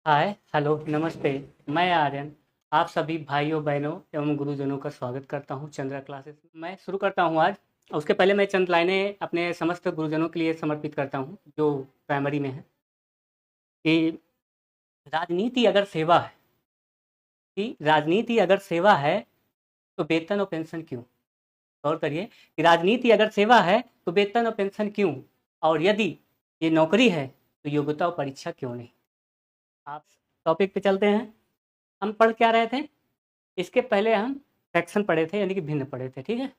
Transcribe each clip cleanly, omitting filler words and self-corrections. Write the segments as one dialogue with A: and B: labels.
A: Hi hello नमस्ते। मैं आर्यन आप सभी भाइयों बहनों एवं गुरुजनों का स्वागत करता हूं चंद्रा क्लासेस में। मैं शुरू करता हूं आज। उसके पहले मैं चंद लाइनें अपने समस्त गुरुजनों के लिए समर्पित करता हूं जो प्राइमरी में है कि राजनीति अगर सेवा है राजनीति अगर सेवा है तो वेतन और पेंशन क्यों। गौर करिए कि राजनीति अगर सेवा है तो वेतन और पेंशन क्यों, और यदि ये नौकरी है तो योग्यता और परीक्षा क्यों नहीं। आप टॉपिक पे चलते हैं। हम पढ़ क्या रहे थे, इसके पहले हम फ्रैक्शन पढ़े थे यानी कि भिन्न पढ़े थे, ठीक है।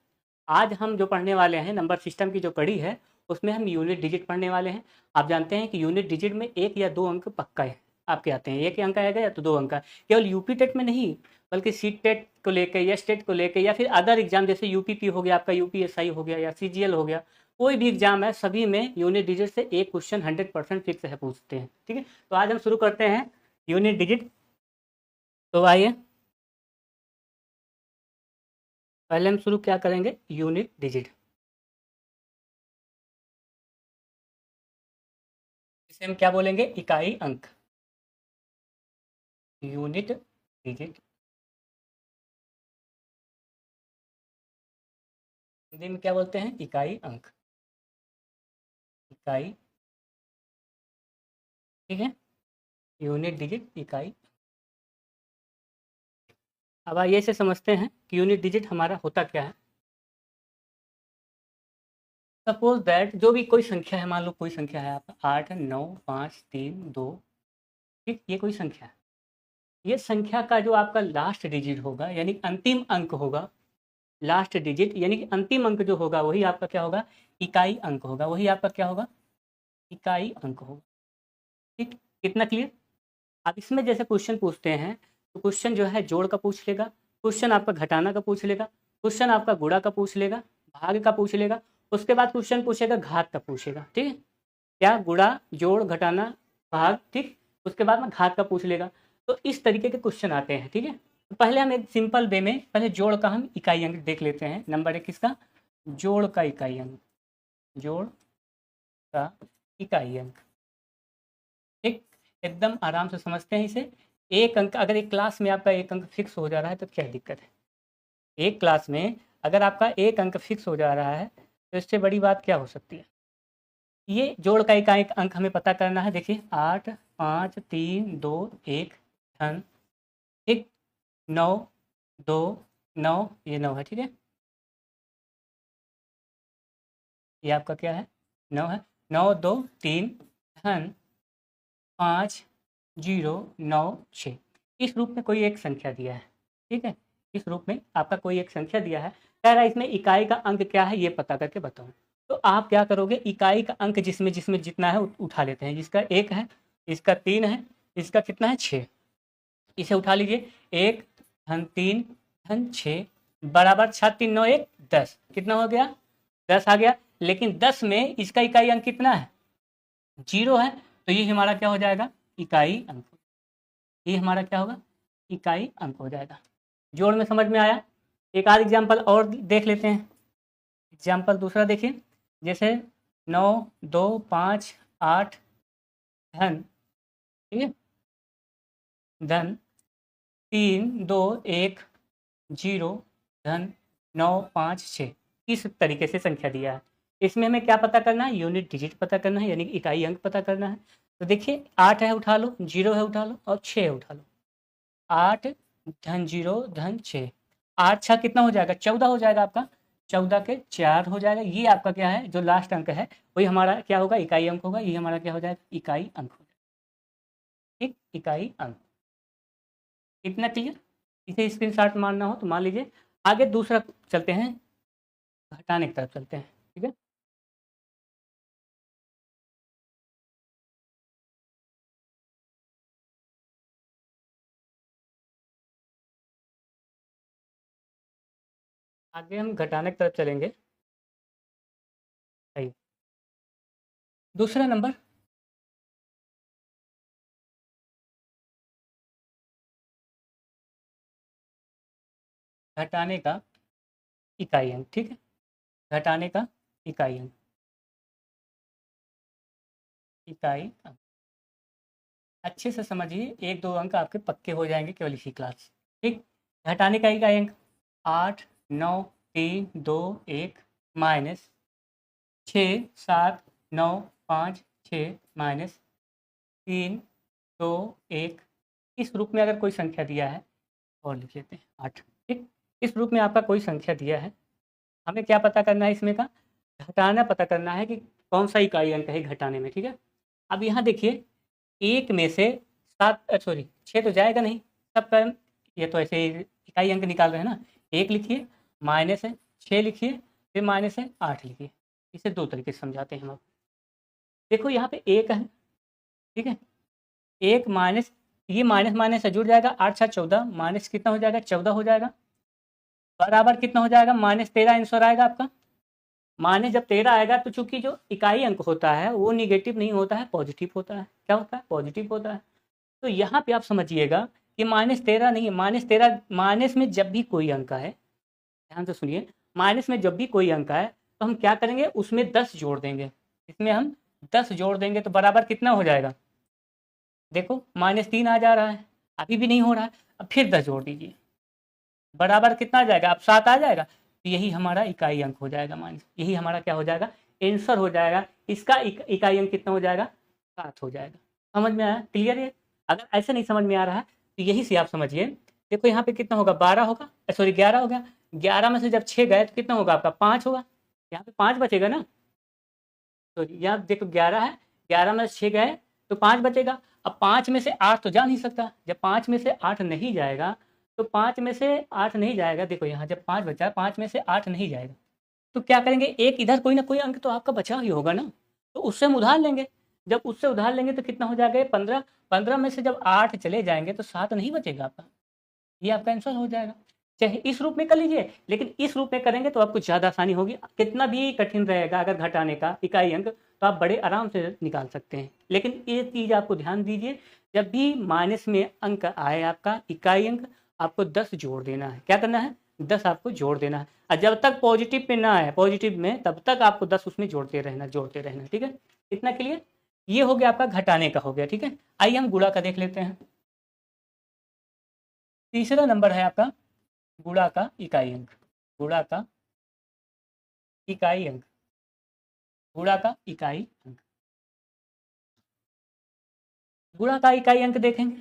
A: आज हम जो पढ़ने वाले हैं नंबर सिस्टम की जो कड़ी है उसमें हम यूनिट डिजिट पढ़ने वाले हैं। आप जानते हैं कि यूनिट डिजिट में एक या दो अंक पक्का है आपके आते हैं, एक अंक आएगा या तो दो अंक का। केवल यूपी टेट में नहीं बल्कि सी टेट को लेकर या स्टेट को लेकर या फिर अदर एग्जाम जैसे यूपीपी हो गया, आपका यूपीएसआई हो गया या सीजीएल हो गया, कोई भी एग्जाम है सभी में यूनिट डिजिट से एक क्वेश्चन 100% फिक्स है, पूछते हैं, ठीक है। तो आज हम शुरू करते हैं यूनिट डिजिट। तो आइए पहले हम शुरू क्या करेंगे, यूनिट डिजिट, इसे हम क्या बोलेंगे, इकाई अंक। यूनिट डिजिट हिंदी में क्या बोलते हैं, इकाई अंक, इकाई, ठीक है। यूनिट डिजिट इकाई। अब आइए इसे समझते हैं कि यूनिट डिजिट हमारा होता क्या है। सपोज दैट जो भी कोई संख्या है, मान लो कोई संख्या है आपका 8 9 5 3 2, ठीक, ये कोई संख्या है। ये संख्या का जो आपका लास्ट डिजिट होगा यानी अंतिम अंक होगा, लास्ट डिजिट यानी कि अंतिम अंक जो होगा वही आपका क्या होगा, इकाई अंक होगा, वही आपका क्या होगा, इकाई अंक होगा, ठीक। कितना क्लियर। अब इसमें जैसे क्वेश्चन पूछते हैं तो क्वेश्चन जो है जोड़ का पूछ लेगा, क्वेश्चन आपका घटाना का पूछ लेगा, क्वेश्चन आपका गुणा का पूछ लेगा, भाग का पूछ लेगा, उसके बाद क्वेश्चन पूछेगा घात का पूछेगा, ठीक है। क्या, गुणा, जोड़, घटाना, भाग, ठीक। उसके बाद में घात का पूछ लेगा। तो इस तरीके के क्वेश्चन आते हैं, ठीक है। तो पहले हम एक सिंपल वे में पहले जोड़ का हम इकाई अंक देख लेते हैं। नंबर एक किसका, जोड़ का इकाई अंक, जोड़ का इकाई अंक, ठीक। एकदम आराम से समझते हैं इसे। एक अंक, अगर एक क्लास में आपका एक अंक फिक्स हो जा रहा है तो क्या दिक्कत है। एक क्लास में अगर आपका एक अंक फिक्स हो जा रहा है तो इससे बड़ी बात क्या हो सकती है। ये जोड़ का इकाई अंक हमें पता करना है। देखिए 8 5 3 2 1 धन, ठीक, 9 2 9, ये 9 है, ठीक है। ये आपका क्या है, 9 है। 9 2 3 धन 5 0 9 6, इस रूप में कोई एक संख्या दिया है, ठीक है। इस रूप में आपका कोई एक संख्या दिया है, कह रहा है इसमें इकाई का अंक क्या है ये पता करके बताओ। तो आप क्या करोगे, इकाई का अंक जिसमें जिसमें जितना है उठा लेते हैं। जिसका एक है, इसका तीन है, इसका कितना है, छः, इसे उठा लीजिए। एक धन तीन धन छः बराबर 6 3 9 1 10, कितना हो गया, 10 आ गया। लेकिन 10 में इसका इकाई अंक कितना है, जीरो है। तो ये हमारा क्या हो जाएगा, इकाई अंक। ये हमारा क्या होगा, इकाई अंक हो जाएगा। जोड़ में समझ में आया। एक आध एग्जाम्पल और देख लेते हैं। एग्जाम्पल दूसरा देखिए, जैसे 9 2 5 8 धन, ठीक है, धन 3 2 1 0 धन 9 5 6, इस तरीके से संख्या दिया है। इसमें हमें क्या पता करना है, यूनिट डिजिट पता करना है यानी कि इकाई अंक पता करना है। तो देखिए 8 है उठा लो, 0 है उठा लो और 6 है उठा लो। 8 धन 0 धन 6, 8 6 कितना हो जाएगा, 14 हो जाएगा आपका। 14 के 4 हो जाएगा। ये आपका क्या है, जो लास्ट अंक है वही हमारा क्या होगा, इकाई अंक होगा। ये हमारा क्या हो जाएगा, इकाई अंक हो जाएगा, ठीक, इकाई अंक। इतना क्लियर। इसे स्क्रीनशॉट मारना हो तो मान लीजिए। आगे दूसरा चलते हैं, घटाने की तरफ चलते हैं, ठीक है। आगे हम घटाने की तरफ चलेंगे। सही। दूसरा नंबर, घटाने का इकाई अंक, ठीक है। घटाने का इकाई अंक, इकाई अंक। अच्छे से समझिए, 1-2 अंक आपके पक्के हो जाएँगे केवल इसी क्लास से, ठीक? घटाने का इकाई अंक 8, 9, 3, 2, 1 माइनस 6, 7, 9, 5, 6 माइनस 3, 2, 1। इस रूप में अगर कोई संख्या दिया है और लिख लेते हैं 8, ठीक? इस रूप में आपका कोई संख्या दिया है, हमें क्या पता करना है इसमें का? घटाना पता करना है कि कौन-सा इकाई अंक है घटाने में, ठीक है? अब यहाँ देखिए, 1 में से 7 सॉरी 6 तो जाएगा नहीं, सबका ये तो ऐसे ही इकाई अंक निकाल रहे हैं ना। 1 लिखिए, माइनस है, 6 लिखिए, फिर माइनस है, 8 लिखिए। इसे 2 तरीके से समझाते हैं हम अब। देखो यहाँ पे 1 है, ठीक है? 1 माइनस, ये माइनस माइनस से जुड़ जाएगा, 8 छः 14 माइनस कितना हो जाएगा? 14 हो जाएगा। बराबर कितना हो जाएगा? -13 आंसर आएगा आपका। माने जब 13 आएगा तो चूंकि जो इकाई अंक होता है वो निगेटिव नहीं होता है, पॉजिटिव होता है। क्या होता है? पॉजिटिव होता है। तो यहाँ पे आप समझिएगा कि -13 नहीं है, -13 माइनस में जब भी कोई अंक आए, ध्यान से सुनिए, माइनस में जब भी कोई अंक आए तो हम क्या करेंगे? उसमें 10 जोड़ देंगे। इसमें हम 10 जोड़ देंगे तो बराबर कितना हो जाएगा? देखो -3 आ जा रहा है, अभी भी नहीं हो रहा है, अब फिर 10 जोड़ दीजिए, बराबर कितना आ जाएगा? अब 7 आ जाएगा। तो यही हमारा इकाई अंक हो जाएगा, माइनस, यही हमारा क्या हो जाएगा? आंसर हो जाएगा। इसका इकाई अंक कितना हो जाएगा? 7 हो जाएगा। समझ में आया? क्लियर है? अगर ऐसे नहीं समझ में आ रहा है तो यही से आप समझिए। देखो यहाँ पे कितना होगा? 12 होगा, सॉरी 11 हो गया। 11 में से जब 6 गए तो कितना होगा आपका? 5 होगा। यहाँ पे 5 बचेगा ना। तो यहाँ देखो 11 है, 11 में से 6 गए तो 5 बचेगा। अब 5 में से 8 तो जा नहीं सकता। जब 5 में से 8 नहीं जाएगा तो 5 में से 8 नहीं जाएगा, देखो यहाँ जब 5 बचा, 5 में से 8 नहीं जाएगा तो क्या करेंगे? एक इधर कोई ना कोई अंक तो आपका बचा ही होगा ना, तो उससे हम उधार लेंगे। जब उससे उधार लेंगे तो कितना हो जाएगा? 15। 15 में से जब 8 चले जाएंगे तो 7 नहीं बचेगा आपका, ये आपका आंसर हो जाएगा। चाहे इस रूप में कर लीजिए, लेकिन इस रूप में करेंगे तो आपको ज़्यादा आसानी होगी। कितना भी कठिन रहेगा अगर घटाने का इकाई अंक, तो आप बड़े आराम से निकाल सकते हैं। लेकिन ये चीज़ आपको ध्यान दीजिए, जब भी माइनस में अंक आए आपका इकाई अंक, आपको 10 जोड़ देना है। क्या करना है? 10 आपको जोड़ देना है। और जब तक पॉजिटिव पे ना आए, पॉजिटिव में, तब तक आपको 10 उसमें जोड़ते रहना, ठीक है? इतना क्लियर? ये हो गया आपका घटाने का हो गया, ठीक है? आइए हम गुणा का देख लेते हैं। तीसरा नंबर है आपका गुणा का इकाई अंक। गुणा का इकाई अंक। गुणा का इकाई अंक। गुणा का इकाई अंक देखेंगे,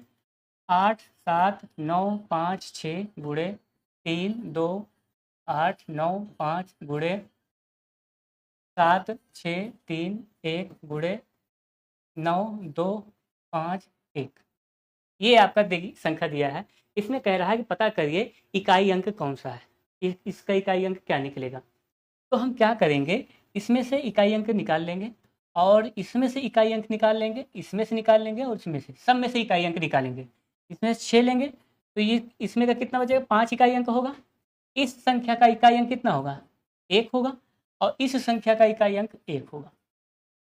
A: 8, 7, 9, 5, 6 गुणे 3, 2, 8, 9, 5 गुणे 7, 6, 3, 1 गुणे 9, 2, 5, 1। ये आपका देखिए संख्या दिया है। इसमें कह रहा है कि पता करिए इकाई अंक कौन सा है, इसका इकाई अंक क्या निकलेगा। तो हम क्या करेंगे? इसमें से इकाई अंक निकाल लेंगे और इसमें से इकाई अंक निकाल लेंगे, इसमें से निकाल लेंगे और इसमें से, सब में से इकाई अंक निकालेंगे। इसमें से 6 लेंगे तो ये इसमें का कितना बचेगा? 5 इकाई अंक होगा। इस संख्या का इकाई अंक कितना होगा? 1 होगा। और इस संख्या का इकाई अंक 1 होगा।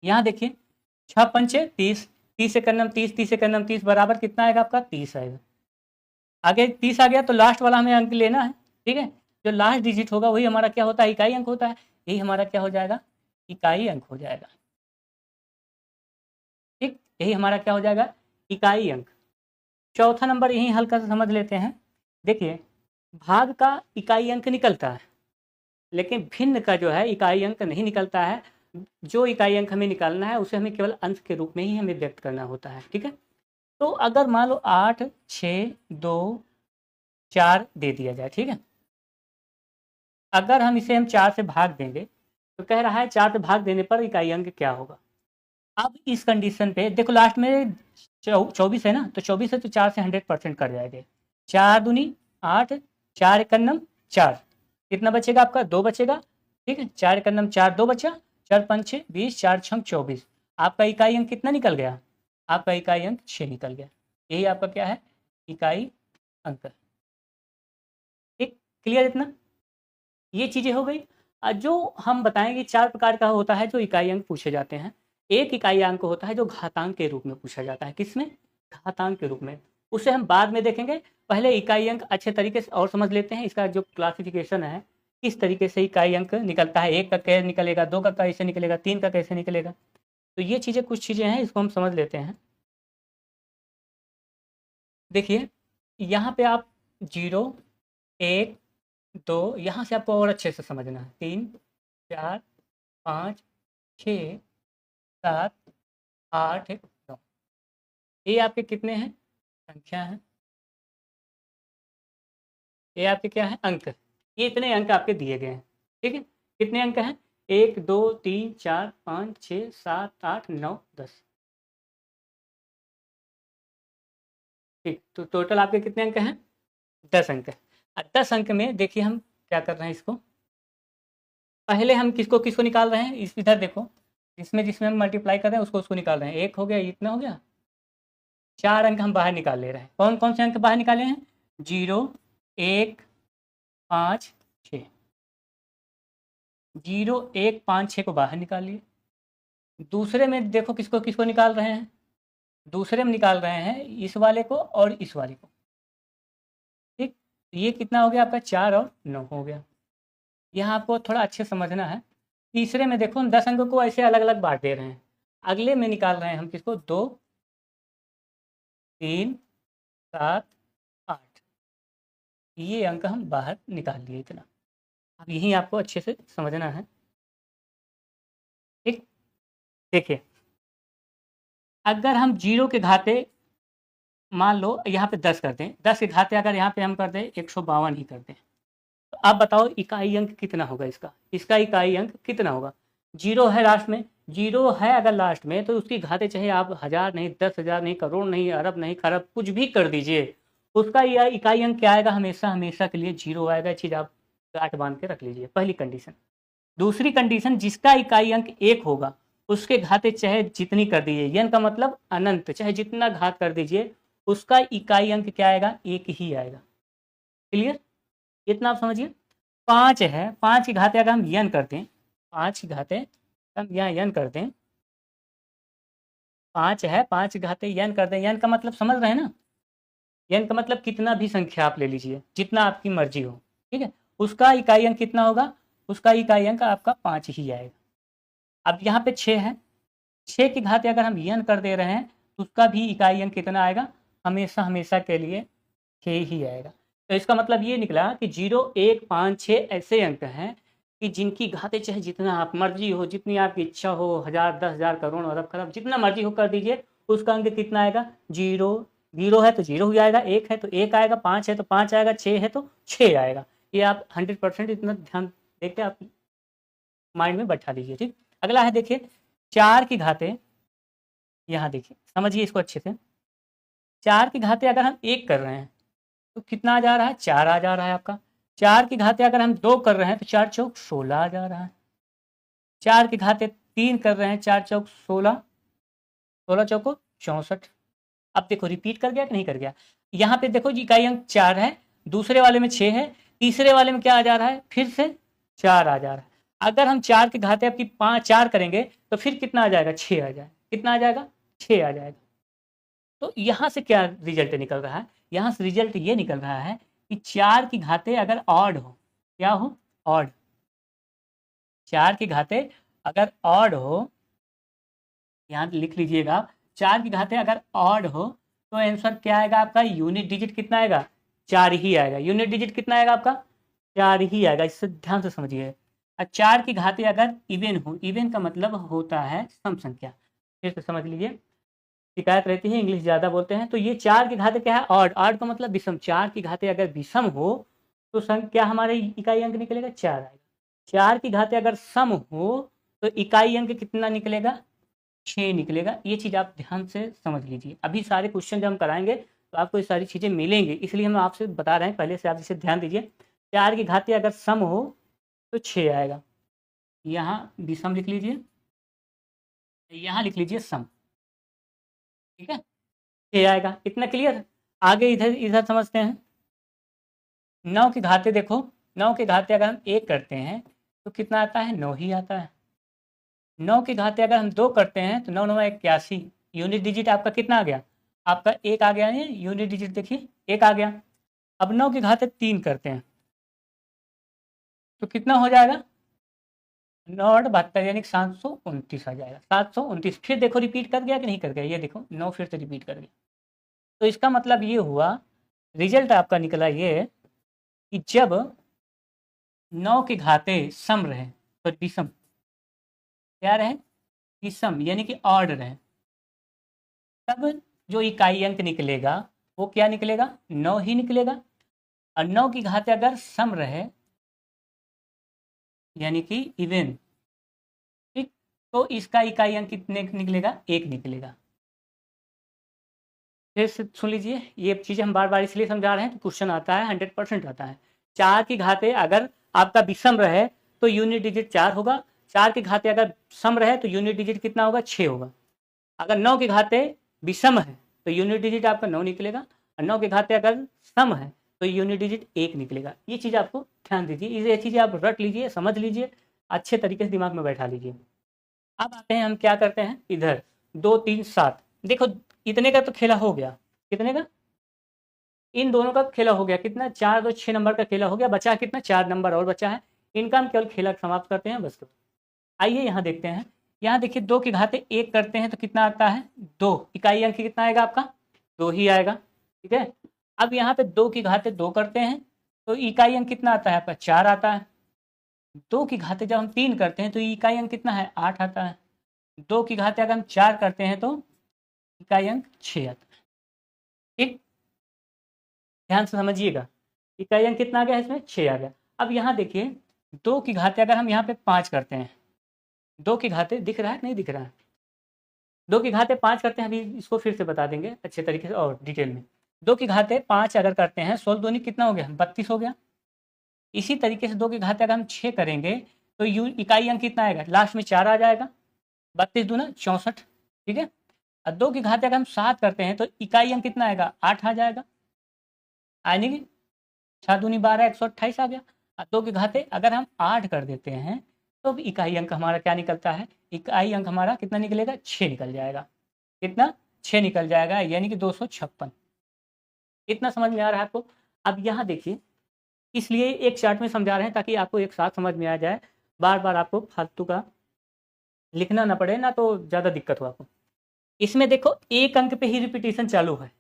A: यहाँ देखिए, 6 पंचे 30, 30 से करना 30, 30 से करना 30, बराबर कितना आएगा आपका? 30 आएगा। आगे 30 आ गया तो लास्ट वाला हमें अंक लेना है, ठीक है? जो लास्ट डिजिट होगा वही हमारा क्या होता है? इकाई अंक होता है। यही हमारा क्या हो जाएगा? इकाई अंक हो जाएगा, ठीक? यही हमारा क्या हो जाएगा? इकाई अंक। चौथा नंबर यही हल्का सा समझ लेते हैं। देखिए, भाग का इकाई अंक निकलता है, लेकिन भिन्न का जो है इकाई अंक नहीं निकलता है। जो इकाई अंक हमें निकालना है उसे हमें केवल अंश के रूप में ही हमें व्यक्त करना होता है, ठीक है? तो अगर मान लो 8, 6, 2, 4 दे दिया जाए, ठीक है? अगर हम इसे हम 4 से भाग देंगे तो कह रहा है 4 से भाग देने पर इकाई अंक क्या होगा। अब इस कंडीशन पे देखो, लास्ट में 24 है ना, तो 24 है तो 4 से 100% कट जाएंगे। 4 दूनी 8, 4 एकन्नम 4, कितना बचेगा आपका? 2 बचेगा, ठीक है? 4 एकन्नम 4, 2 बचा, 4 पंचे 20, 4 छंग 24। आपका इकाई अंक कितना निकल गया? आपका इकाई अंक 6 निकल गया। यही आपका क्या है? इकाई अंक। ठीक, क्लियर इतना? ये चीज़ें हो गई। जो हम बताएंगे 4 प्रकार का होता है जो इकाई अंक पूछे जाते हैं। एक इकाई अंक होता है जो घातांक के रूप में पूछा जाता है। किसमें? घातांक के रूप में। उसे हम बाद में देखेंगे। पहले इकाई अंक अच्छे तरीके से और समझ लेते हैं। इसका जो क्लासिफिकेशन है, किस तरीके से इकाई अंक निकलता है, 1 का कैसे निकलेगा, 2 का कैसे निकलेगा, 3 का कैसे निकलेगा। तो ये चीज़ें कुछ चीज़ें हैं, इसको हम समझ लेते हैं। देखिए यहाँ पे आप 0 1 2, यहाँ से आपको और अच्छे से समझना है, 3 4 5 6 7 8 9, ये आपके कितने हैं, संख्या है, ये आपके क्या है, अंक। ये इतने अंक आपके दिए गए हैं, ठीक है। कितने अंक हैं, 1 2 3 4 5 6 7 8 9 10। ठीक, तो टोटल आपके कितने अंक हैं, 10 अंक है। 10 अंक में देखिए हम क्या कर रहे हैं इसको, पहले हम किसको किसको निकाल रहे हैं, इस इधर देखो, इसमें जिसमें हम मल्टीप्लाई कर रहे हैं उसको उसको निकाल रहे हैं, एक हो गया, इतना हो गया, 4 अंक हम बाहर निकाल ले रहे हैं। कौन कौन से अंक बाहर निकाले हैं, 0 1 5 6, 0 1 5 6 को बाहर निकाल लिए। दूसरे में देखो किसको किसको निकाल रहे हैं, दूसरे में निकाल रहे हैं इस वाले को और इस वाले को, ठीक। ये कितना हो गया आपका, 4 और 9 हो गया। यहाँ आपको थोड़ा अच्छे समझना है। तीसरे में देखो हम 10 अंकों को ऐसे अलग अलग बांट दे रहे हैं, अगले में निकाल रहे हैं हम किसको, 2 3 7 8, ये अंक हम बाहर निकाल लिए इतना। अब यही आपको अच्छे से समझना है, ठीक। देखिए अगर हम 0 के घाते मान लो यहाँ पे 10 कर दें, 10 के घाते अगर यहाँ पे हम कर दें 152 ही कर दें, तो आप बताओ इकाई अंक कितना होगा इसका, इसका इकाई अंक कितना होगा। 0 है लास्ट में, 0 है अगर लास्ट में तो उसकी घाते चाहे आप 1000 नहीं, 10,000 नहीं, करोड़ नहीं, अरब नहीं, खरब कुछ भी कर दीजिए, उसका यह इकाई अंक क्या आएगा, हमेशा हमेशा के लिए 0 आएगा। चीज़ आप गांठ बांध के रख लीजिए, पहली कंडीशन। दूसरी कंडीशन, जिसका इकाई अंक 1 होगा उसके घाते चाहे जितनी कर दीजिए, यन का मतलब अनंत, चाहे जितना घात कर दीजिए उसका इकाई अंक क्या आएगा, 1 ही आएगा। क्लियर, इतना आप समझिए। 5 है, 5 की घाते अगर हम यन करते हैं, 5 की घाते हम यहाँ यन करते हैं, 5 है, 5 की घाते यन करते हैं, यन का मतलब समझ रहे हैं ना, यन का मतलब कितना भी संख्या आप ले लीजिए, जितना आपकी मर्जी हो, ठीक है। उसका इकाई अंक कितना होगा, उसका इकाई अंक आपका 5 ही आएगा। अब यहाँ पे 6 है, 6 की घाते अगर हम यन कर दे रहे हैं तो उसका भी इकाई अंक कितना आएगा, हमेशा हमेशा के लिए 6 ही आएगा। तो इसका मतलब ये निकला कि 0 1 5 6 ऐसे अंक हैं कि जिनकी घाते चाहे जितना आप मर्जी हो, जितनी आपकी इच्छा हो, 1000 10,000 करोड़ अरब खरब जितना मर्जी हो कर दीजिए, उसका अंक कितना आएगा, 0। 0 है तो 0 ही आएगा, 1 है तो 1 आएगा, 5 है तो 5 आएगा, 6 है तो 6 आएगा। ये आप 100% इतना ध्यान देके आप माइंड में बैठा लीजिए, ठीक। अगला है देखिए 4 की घाते, यहाँ देखिए समझिए इसको अच्छे से, 4 की घाते अगर हम 1 कर रहे हैं तो कितना आ जा रहा है, 4 आ जा रहा है आपका। 4 की घाते अगर हम 2 कर रहे हैं तो 4 चौक 16 आ जा रहा है। 4 की घाते 3 कर रहे हैं, 4 चौक 16, 16 चौको 64। अब देखो रिपीट कर गया कि नहीं कर गया, यहाँ पे देखो जी इकाई अंक 4 है, दूसरे वाले में 6 है, तीसरे वाले में क्या आ जा रहा है, फिर से 4 आ जा रहा है। अगर हम 4 के घाते आपकी 5 4 करेंगे तो फिर कितना आ जाएगा, 6 आ जाएगा। कितना आ जाएगा, 6 आ जाएगा। तो यहाँ से क्या रिजल्ट निकल रहा है, यहाँ से रिजल्ट ये निकल रहा है कि 4 की घाते अगर ऑड हो, क्या हो, ऑड, 4 की घाते अगर ऑड हो, यहाँ लिख लीजिएगा, 4 की घाते अगर ऑड हो तो आंसर क्या आएगा आपका, यूनिट डिजिट कितना आएगा, 4 ही आएगा। यूनिट डिजिट कितना आएगा आपका, 4 ही आएगा, इससे ध्यान से समझिए। और 4 की घाते अगर इवन हो, इवन का मतलब होता है सम संख्या, फिर से समझ लीजिए, शिकायत रहती है इंग्लिश ज़्यादा बोलते हैं, तो ये 4 की घाते क्या है, ऑड, ऑड का मतलब विषम। 4 की घाते अगर विषम हो तो क्या हमारे इकाई अंक निकलेगा, 4 आएगा। 4 की घाते अगर सम हो तो इकाई अंक कितना निकलेगा, 6 निकलेगा। ये चीज़ आप ध्यान से समझ लीजिए, अभी सारे क्वेश्चन जब हम कराएंगे तो आपको ये सारी चीज़ें मिलेंगी, इसलिए हम आपसे बता रहे हैं, पहले से आप इसे ध्यान दीजिए। 4 की घाते अगर सम हो तो 6 आएगा, यहाँ विषम लिख लीजिए, यहाँ लिख लीजिए सम, ठीक है, 6 आएगा। इतना क्लियर। आगे इधर इधर समझते हैं। 9 की घाते देखो, 9 के घाते अगर हम 1 करते हैं तो कितना आता है, 9 ही आता है। 9 की घाते अगर हम 2 करते हैं तो 9 9 81, यूनिट डिजिट आपका कितना आ गया, आपका 1 आ गया है, यूनिट डिजिट देखिए 1 आ गया। अब 9 की घाते 3 करते हैं तो कितना हो जाएगा, 9 8 72 यानी 729 आ जाएगा, 729। फिर देखो रिपीट कर गया कि नहीं कर गया, ये देखो 9 फिर से रिपीट कर गया, तो इसका मतलब ये हुआ, रिजल्ट आपका निकला ये कि जब 9 के घाते सम रहे तो विषम क्या रहे, विषम यानी कि ऑड रहे, तब जो इकाई अंक निकलेगा वो क्या निकलेगा, 9 ही निकलेगा। और 9 की घाते अगर सम रहे यानी कि इवन, ठीक, तो इसका इकाई अंक कितने निकलेगा, 1 निकलेगा। फिर से सुन लीजिए, ये चीज़ें हम बार बार इसलिए समझा रहे हैं तो क्वेश्चन आता है, 100% आता है। 4 की घाते अगर आपका विषम रहे तो यूनिट डिजिट 4 होगा। 4 की घाते अगर सम रहे तो यूनिट डिजिट कितना होगा, 6 होगा। अगर 9 की घाते विषम है तो यूनिट डिजिट आपका 9 निकलेगा, और 9 के घाते अगर सम है तो यूनिट डिजिट 1 निकलेगा। ये चीज़ आपको ध्यान दीजिए, ये चीज़ें आप रट लीजिए, समझ लीजिए, अच्छे तरीके से दिमाग में बैठा लीजिए। अब आते हैं, हम क्या करते हैं इधर, 2 3 7, देखो इतने का तो खेला हो गया, कितने का, इन दोनों का खेला हो गया, कितना, 4 2 6 नंबर का खेला हो गया, बचा कितना, 4 नंबर और बचा है, इनका हम केवल खेला समाप्त करते हैं बस। आइए यहाँ देखते हैं, यहाँ देखिए 2 की घाते 1 करते हैं तो कितना आता है, 2, इकाई अंक कितना आएगा आपका, 2 ही आएगा, ठीक है। अब यहाँ पे 2 की घाते 2 करते हैं तो इकाई अंक कितना आता है आपका, 4 आता है। 2 की घाते जब हम 3 करते हैं तो इकाई अंक कितना है, 8 आता है। 2 की घाते अगर हम 4 करते हैं तो इकाई अंक 6 आता है, ठीक, ध्यान से समझिएगा, इकाई अंक कितना आ गया इसमें, 6 आ गया। अब यहाँ देखिए 2 की घाते अगर हम यहाँ पे 5 करते हैं, 2 की घाते दिख रहा है नहीं दिख रहा है, 2 की घाते 5 करते हैं, अभी इसको फिर से बता देंगे अच्छे तरीके से और डिटेल में। 2 की घाते 5 अगर करते हैं, 16 दूनी कितना हो गया, 32 हो गया। इसी तरीके से 2 की घाते अगर हम 6 करेंगे तो यू इकाई अंक कितना आएगा, लास्ट में 4 आ जाएगा, 32 दूना 64, ठीक है। और 2 की घाते अगर हम 7 करते हैं तो इकाई अंक कितना आएगा, 8 आ जाएगा, यानी कि 6 दूनी 12, 128 आ गया। और 2 की घाते अगर हम 8 कर देते हैं तो इकाई अंक हमारा क्या निकलता है, इकाई अंक हमारा कितना निकलेगा, 6 निकल जाएगा, कितना, 6 निकल जाएगा, यानी कि 256। इतना समझ में आ रहा है आपको। अब यहाँ देखिए, इसलिए एक चार्ट में समझा रहे हैं ताकि आपको एक साथ समझ में आ जाए, बार बार आपको फालतू का लिखना ना पड़े ना, तो ज़्यादा दिक्कत हो आपको। इसमें देखो एक अंक पे ही रिपीटेशन चालू है,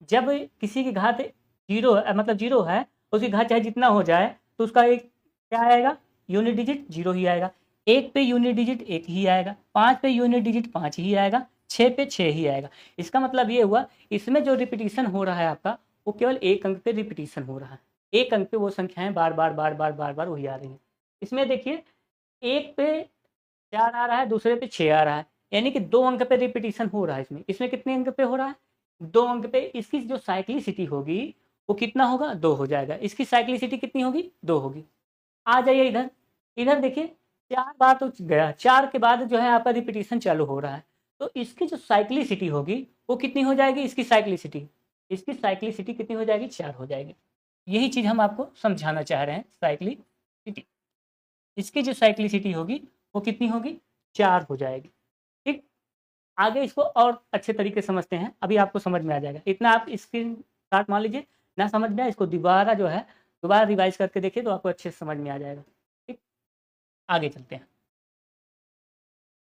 A: जब किसी की घात जीरो मतलब जीरो है, उसकी घात चाहे जितना हो जाए तो उसका एक क्या आएगा, यूनिट डिजिट जीरो ही आएगा। 1 पे यूनिट डिजिट 1 ही आएगा, 5 पे यूनिट डिजिट 5 ही आएगा, 6 पे 6 ही आएगा। इसका मतलब ये हुआ, इसमें जो रिपीटिशन हो रहा है आपका, वो केवल एक अंक पे रिपीटिशन हो रहा है, एक अंक पे वो संख्याएं बार बार बार बार बार बार वही आ रही हैं। इसमें देखिए एक पे 4 आ रहा है, दूसरे पे 6 आ रहा है, यानी कि 2 अंक पे रिपीटिशन हो रहा है। इसमें इसमें कितने अंक पे हो रहा है, 2 अंक पे। इसकी जो साइक्लिसिटी होगी वो कितना होगा, 2 हो जाएगा। इसकी साइक्लिसिटी कितनी होगी, 2 होगी। आ जाइए इधर, इधर देखिए 4 बार तो गया, 4 के बाद जो है आपका रिपीटिशन चालू हो रहा है, तो इसकी जो साइक्लिसिटी होगी वो कितनी हो जाएगी, इसकी साइक्लिसिटी कितनी हो जाएगी, 4 हो जाएगी। यही चीज़ हम आपको समझाना चाह रहे हैं, साइक्लिसिटी, इसकी जो साइक्लिसिटी होगी वो कितनी होगी, 4 हो जाएगी, ठीक। आगे इसको और अच्छे तरीके से समझते हैं, अभी आपको समझ में आ जाएगा। इतना आप स्क्रीन शॉट मान लीजिए, ना समझ में आए इसको दोबारा जो है दोबारा रिवाइज करके देखिए तो आपको अच्छे से समझ में आ जाएगा, ठीक। आगे चलते हैं।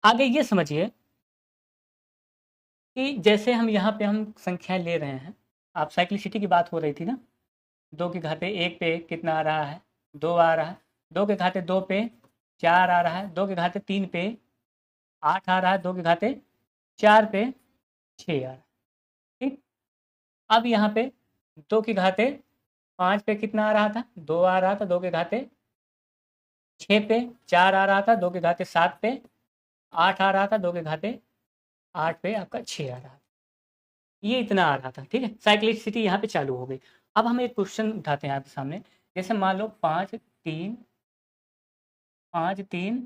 A: आगे ये समझिए कि जैसे हम यहाँ पे हम संख्याएं ले रहे हैं, आप साइक्लिसिटी की बात हो रही थी ना, 2 के घाते 1 पे कितना आ रहा है, 2 आ रहा है, 2 के घाते 2 पे 4 आ रहा है, 2 के घाते 3 पे 8 आ रहा है, 2 के घाते 4 पे 6 आ रहा है, ठीक। अब यहाँ पे 2 की घाते 5 पे कितना आ रहा था, 2 आ रहा था, 2 के घाते 6 पे 4 आ रहा था, 2 के घाते 7 पे 8 आ रहा था, 2 के घाते 8 पे आपका 6 आ रहा था, ये इतना आ रहा था, ठीक है। साइक्लिसिटी यहाँ पे चालू हो गई। अब हम एक क्वेश्चन उठाते हैं आपके सामने, जैसे मान लो 5 3 5 3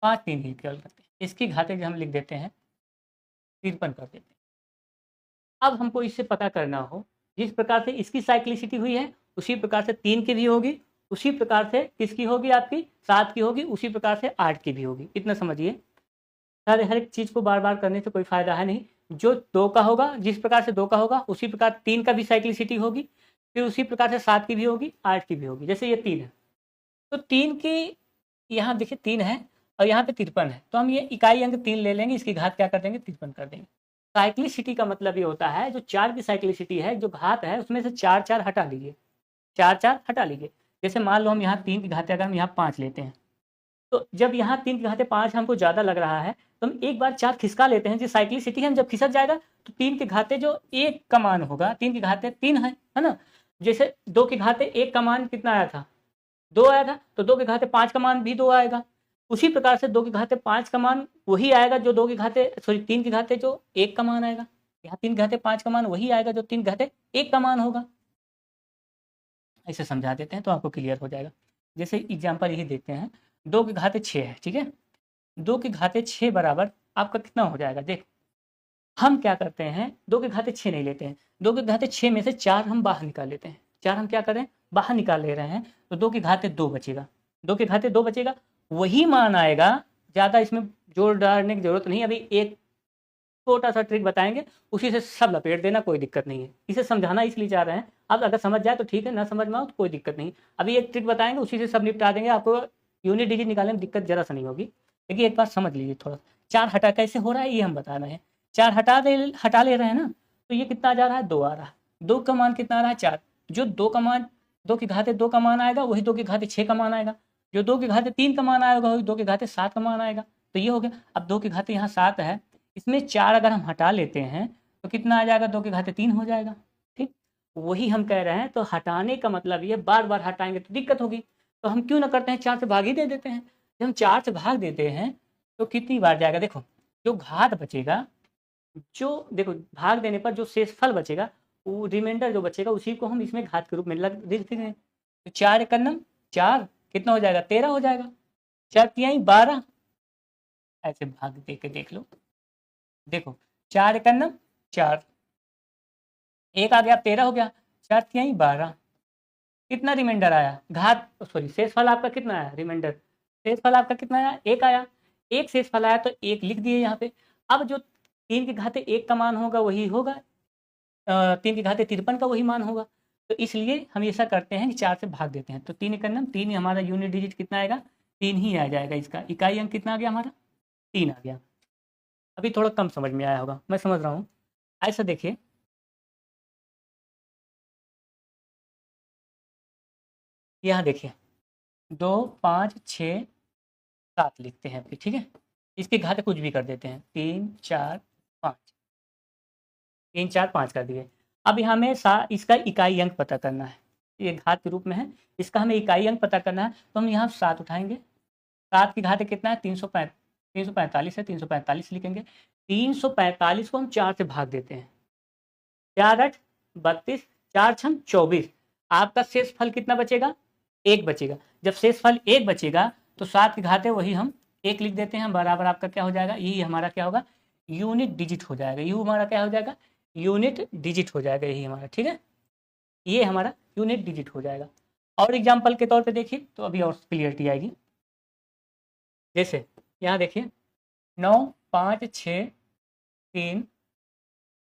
A: 5 3 ही केवल करते हैं, इसकी घाते जो हम लिख देते हैं 53 कर देते हैं। अब हमको इससे पता करना हो, जिस प्रकार से इसकी साइक्लिसिटी हुई है उसी प्रकार से 3 की भी होगी, उसी प्रकार से किसकी होगी, आपकी 7 की होगी, उसी प्रकार से 8 की भी होगी। इतना समझिए, हर एक चीज़ को बार बार करने से कोई फायदा है नहीं। जो 2 का होगा, जिस प्रकार से 2 का होगा उसी प्रकार 3 का भी साइक्लिसिटी होगी, फिर उसी प्रकार से 7 की भी होगी, 8 की भी होगी। जैसे ये 3 है तो 3 की, यहाँ देखिए 3 है और यहाँ पे 53 है, तो हम ये इकाई अंक 3 ले लेंगे, इसकी घात क्या कर देंगे, 53 कर देंगे। साइक्लिसिटी का मतलब ये होता है, जो 4 की साइक्लिसिटी है, जो घात है उसमें से 4 हटा लीजिए, 4 हटा लीजिए। जैसे मान लो हम यहाँ 3 की घातें अगर हम यहाँ 5 लेते हैं, तो जब यहाँ 3 की घातें 5 हमको ज़्यादा लग रहा है, तो हम एक बार 4 खिसका लेते हैं। जो साइक्लिसिटी है, जब खिसक जाएगा तो 3 की घातें जो 1 का मान होगा, 3 की घातें 3 है ना। जैसे 2 की घातें 1 का मान कितना आया था, 2 आया था, तो 2 की घातें 5 का मान भी 2 आएगा। उसी प्रकार से 2 की घातें 5 का मान वही आएगा जो 2 की घातें सॉरी 3 की घातें जो 1 का मान आएगा। यहाँ 3 की घातें 5 का मान वही आएगा जो 3 की घातें 1 का मान होगा। ऐसे समझा देते हैं तो आपको क्लियर हो जाएगा। जैसे एग्जाम्पल यही देखते हैं, 2 की घातें 6 है, ठीक है। 2 की घातें 6 बराबर आपका कितना हो जाएगा, देख हम क्या करते हैं, 2 की घातें 6 नहीं लेते हैं, 2 की घातें 6 में से 4 हम बाहर निकाल लेते हैं। 4 हम क्या करें, बाहर निकाल ले रहे हैं, तो 2 की घातें 2 बचेगा, 2 की घातें 2 बचेगा, वही मान आएगा। ज़्यादा इसमें जोड़ डालने की जरूरत नहीं। अभी एक छोटा सा ट्रिक बताएंगे, उसी से सब लपेट देना, कोई दिक्कत नहीं है। इसे समझाना इसलिए चाह रहे हैं, अब अगर समझ जाए तो ठीक है, ना समझ में आओ तो कोई दिक्कत नहीं। अभी एक ट्रिक बताएंगे, उसी से सब निपटा देंगे, आपको यूनिट डिजिट निकालने में दिक्कत जरा सा नहीं होगी। लेकिन एक बार समझ लीजिए थोड़ा। 4 हटा कैसे हो रहा है ये हम बता रहे हैं। 4 हटा ले रहे हैं ना, तो ये कितना जा रहा है, 2 आ रहा है। 2 का मान कितना आ रहा है, 4। जो 2 का मान, 2 की घातें 2 का मान आएगा, वही 2 की घातें 6 का मान आएगा। जो 2 की घातें 3 का मान आएगा, वही 2 की घातें 7 का मान आएगा। तो ये हो गया। अब 2 की घातें यहाँ 7 है, इसमें 4 अगर हम हटा लेते हैं तो कितना आ जाएगा, 2 की घातें 3 हो जाएगा। ठीक, वही हम कह रहे हैं। तो हटाने का मतलब ये, बार बार हटाएंगे तो दिक्कत होगी, तो हम क्यों ना करते हैं, 4 से भाग ही दे देते हैं। जब हम 4 से भाग देते हैं तो कितनी बार जाएगा, देखो जो घात बचेगा, जो देखो भाग देने पर जो शेषफल बचेगा, वो रिमाइंडर जो बचेगा उसी को हम इसमें घात के रूप में लिख देंगे। तो 4 एकन्नम 4 कितना हो जाएगा, 13 हो जाएगा। 4 तिहाई 12, ऐसे भाग दे के देख लो। देखो 4 एकन्नम 4, एक आ गया 13 हो गया, 4 तिहाई 12, कितना रिमाइंडर आया, घात सॉरी शेषफल आपका कितना आया, रिमाइंडर शेषफल आपका कितना आया, 1 आया। एक शेषफल आया तो 1 लिख दिए यहाँ पे। अब जो 3 की घातें 1 का मान होगा वही होगा, 3 की घातें 53 का वही मान होगा। तो इसलिए हम ऐसा करते हैं कि 4 से भाग देते हैं, तो 3 एकन्नम 3 ही हमारा यूनिट डिजिट कितना आएगा, 3 ही आ जाएगा। इसका इकाई अंक कितना आ गया हमारा, 3 आ गया। अभी थोड़ा कम समझ में आया होगा, मैं समझ रहा हूँ। ऐसा देखिए, यहाँ देखिए 2 5 6 7 लिखते हैं अभी, ठीक है। इसकी घात कुछ भी कर देते हैं, 3 4 5, 3 4 5 कर दिए। अब यहाँ हमें इसका इकाई अंक पता करना है, ये घात के रूप में है, इसका हमें इकाई अंक पता करना है। तो हम यहाँ 7 उठाएंगे, 7 की घात कितना है, 345 है, 345 लिखेंगे। 345 को हम 4 से भाग देते हैं, 4 8 32, 4 6 24। आपका शेष फल कितना बचेगा, 1 बचेगा। जब शेष फल 1 बचेगा तो 7 की घात है वही हम 1 लिख देते हैं, बराबर आपका क्या हो जाएगा, यही हमारा क्या होगा, यूनिट डिजिट हो जाएगा। यू हमारा क्या हो जाएगा, यूनिट डिजिट हो जाएगा, यही हमारा, ठीक है। ये हमारा यूनिट डिजिट हो जाएगा। और एग्जाम्पल के तौर पे देखिए तो अभी और क्लियरिटी आएगी। जैसे यहाँ देखिए 9 5 6 3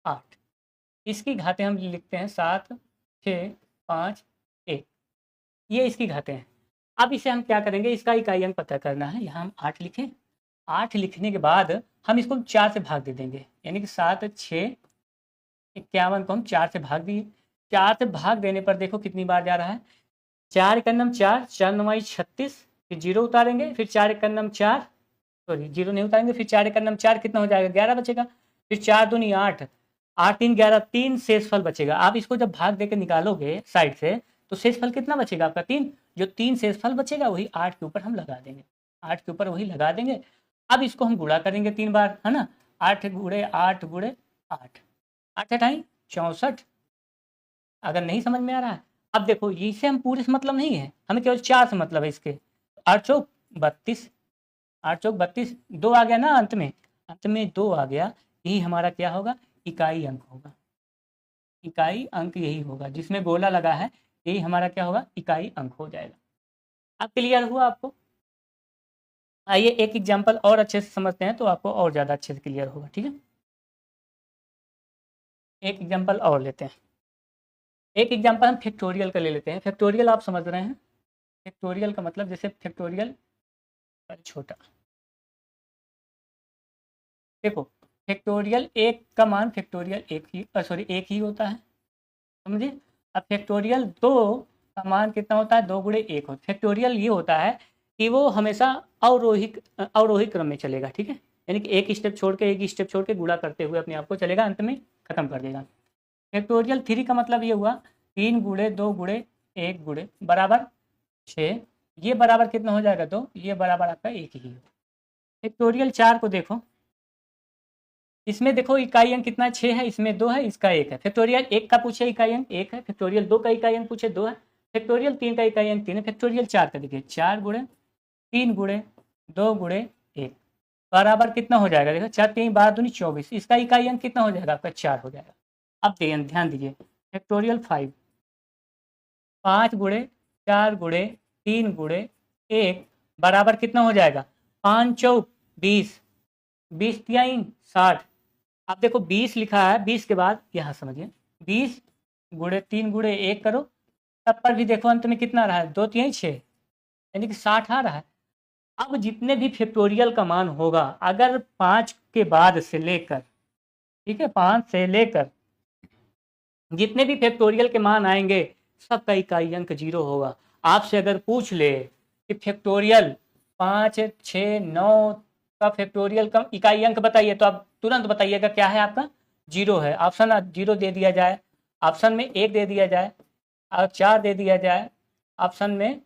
A: 8, इसकी घातें हम लिखते हैं 7 6 5 1, ये इसकी घातें हैं। अब इसे हम क्या करेंगे, इसका इकाई अंक पता करना है, यहाँ हम 8 लिखें। 8 लिखने के बाद हम इसको 4 से भाग दे देंगे, यानी कि 7 6 51 को हम 4 से भाग दिए। 4 से भाग देने पर देखो कितनी बार जा रहा है, 4 एकन्नम 4, 4 9 36, फिर 0 उतारेंगे, फिर 4 एकन्नम 4, सॉरी 0 नहीं उतारेंगे, फिर 4 एकन्नम 4 कितना हो जाएगा, 11 बचेगा। फिर 4 दूनी 8, 8 3 11, 3 शेषफल बचेगा। आप इसको जब भाग देकर निकालोगे साइड से तो शेषफल कितना बचेगा आपका, 3। जो 3 शेषफल बचेगा वही 8 के ऊपर हम लगा देंगे, 8 के ऊपर वही लगा देंगे। अब इसको हम गुणा करेंगे 3 बार, है ना। 8 गुणे 8 गुणे 8, 8 अठाई 64। अगर नहीं समझ में आ रहा है, अब देखो इसे हम पूरे से मतलब नहीं है, हमें केवल 4 से मतलब है इसके। 8 चौक 32, 8 चौक 32, 2 आ गया ना अंत में, अंत में 2 आ गया, यही हमारा क्या होगा, इकाई अंक होगा। इकाई अंक यही होगा, जिसमें गोला लगा है यही हमारा क्या होगा, इकाई अंक हो जाएगा। अब क्लियर हुआ आपको। आइए एक एग्जाम्पल और अच्छे से समझते हैं तो आपको और ज़्यादा अच्छे से क्लियर होगा, ठीक है। एक एग्जाम्पल और लेते हैं, एक एग्जाम्पल हम फैक्टोरियल का ले लेते हैं। फैक्टोरियल आप समझ रहे हैं, फैक्टोरियल का मतलब जैसे फैक्टोरियल छोटा, देखो फैक्टोरियल एक का मान फैक्टोरियल एक ही होता है, समझे। अब फैक्टोरियल दो का मान कितना होता है, 2 गुणे 1 होता है। फैक्टोरियल ये होता है कि वो हमेशा अवरोही क्रम में चलेगा, ठीक है, यानी कि एक स्टेप छोड़ के गुणा करते हुए अपने आप को चलेगा, अंत में खत्म कर देगा। फैक्टोरियल 3 का मतलब ये हुआ 3 गुणे 2 गुणे 1 गुणे बराबर 6, ये बराबर कितना हो जाएगा 2, ये बराबर आपका 1 ही है। फैक्टोरियल 4 को देखो, इसमें देखो इकाई अंक कितना 6 है, इसमें 2 है, इसका 1 है। फैक्टोरियल 1 का पूछे इकाई अंक 1 है, फैक्टोरियल 2 का इकाई अंक पूछे 2 है, फैक्टोरियल 3 का इकाई अंक 3 है, फैक्टोरियल 4 का देखिए 4 गुणे 3 गुणे 2 गुणे 1 बराबर कितना हो जाएगा, देखो 4 3 12 दूनी 24, इसका इकाई अंक कितना हो जाएगा आपका 4 हो जाएगा। अब ध्यान दीजिए फैक्टोरियल 5 5 गुणे 4 गुणे 3 गुणे 1 बराबर कितना हो जाएगा, 5 चौक 20 20 तिहाई 60। अब देखो 20 लिखा है, 20 के बाद यहाँ समझिए 20 गुणे 3 गुणे 1 करो, तब पर भी देखो अंत में कितना रहा है, 2 तिहाई 6, यानी कि 60 आ रहा है। अब जितने भी फैक्टोरियल का मान होगा, अगर 5 के बाद से लेकर, ठीक है, 5 से लेकर जितने भी फैक्टोरियल के मान आएंगे सबका इकाई अंक 0 होगा। आपसे अगर पूछ ले कि फैक्टोरियल 5 6 9 का फैक्टोरियल का इकाई अंक बताइए, तो आप तुरंत बताइएगा क्या है आपका 0 है। ऑप्शन 0 दे दिया जाए, ऑप्शन में 1 दे दिया जाए और 4 दे दिया जाए, ऑप्शन में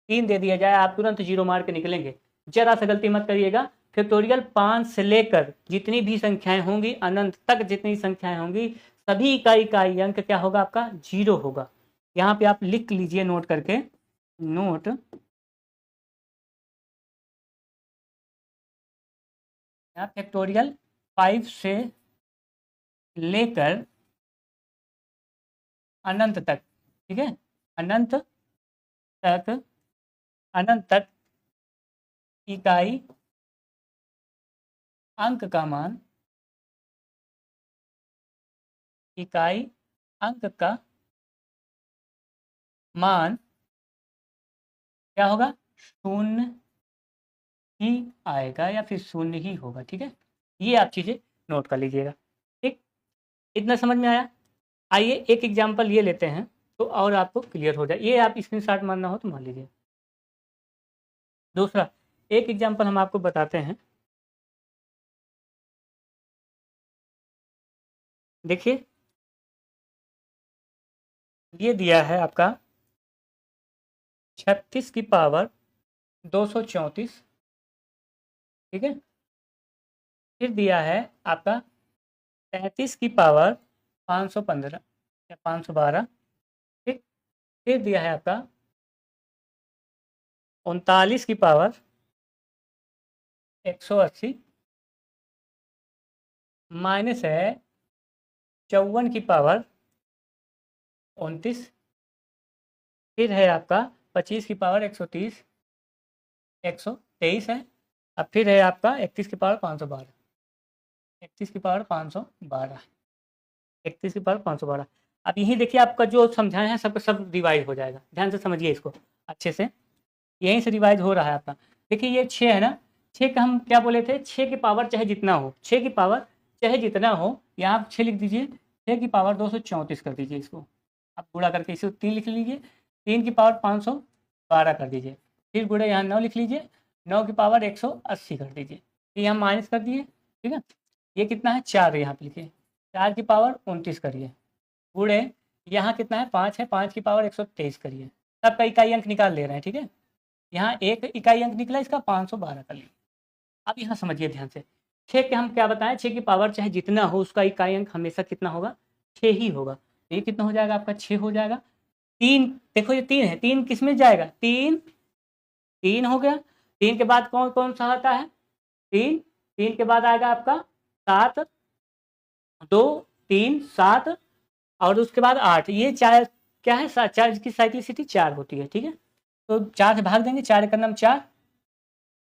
A: 3 दे दिया जाए, आप तुरंत 0 मार के निकलेंगे। जरा सा गलती मत करिएगा। फैक्टोरियल 5 से लेकर जितनी भी संख्याएं होंगी, अनंत तक जितनी संख्याएं होंगी, सभी का इकाई अंक क्या होगा आपका 0 होगा। यहाँ पे आप लिख लीजिए नोट करके, नोट यहाँ फैक्टोरियल 5 से लेकर अनंत तक, ठीक है, अनंत तक इकाई अंक का मान, इकाई अंक का मान क्या होगा, 0 ही आएगा या फिर 0 ही होगा, ठीक है। ये आप चीज़ें नोट कर लीजिएगा, ठीक, इतना समझ में आया। आइए एक एग्जांपल ये लेते हैं तो और आपको क्लियर हो जाए, ये आप स्क्रीनशॉट मारना हो तो मान लीजिए। दूसरा एक एग्जांपल हम आपको बताते हैं, देखिए ये दिया है आपका 36 की पावर 234, ठीक है, फिर दिया है आपका 33 की पावर 515 या 512, ठीक, फिर दिया है आपका 39 की पावर 180 माइनस है 54 की पावर 29, फिर है आपका 25 की पावर 130 123 है, अब फिर है आपका 31 की पावर 512 31 की पावर 512 31 की पावर 512। अब यही देखिए आपका जो समझाए हैं सब रिवाइज हो जाएगा, ध्यान से समझिए इसको अच्छे से, यहीं से रिवाइज हो रहा है आपका। देखिए ये 6 है ना, 6 का हम क्या बोले थे, 6 की पावर चाहे जितना हो, 6 की पावर चाहे जितना हो, यहाँ आप 6 लिख दीजिए, 6 की पावर 234 कर दीजिए, इसको आप गुणा करके इसे 3 लिख लीजिए, 3 की पावर 512 कर दीजिए, फिर गुणा यहाँ 9 लिख लीजिए, 9 की पावर 180 कर दीजिए, ये हम माइनस कर दिए, ठीक है। ये कितना है 4 यहाँ पे लिखिए, 4 की पावर 29 करिए, गुणे यहाँ कितना है 5 है, 5 की पावर 123 करिए, सबका इकाई अंक निकाल ले रहे हैं, ठीक है। यहाँ एक इकाई अंक निकला, इसका 512 कर लिया। अब यहाँ समझिए ध्यान से, 6 के हम क्या बताएं, 6 की पावर चाहे जितना हो उसका इकाई अंक हमेशा कितना होगा 6 ही होगा। ये कितना हो जाएगा आपका 6 हो जाएगा। 3 देखो ये 3 है, 3 किस में जाएगा, 3 हो गया। 3 के बाद कौन कौन सा आता है, 3 के बाद आएगा आपका 7 2 3 7 और उसके बाद 8, ये 4 क्या है, 4 की साइक्लिसिटी 4 होती है, ठीक है। तो 4 से भाग देंगे, 4 का नाम 4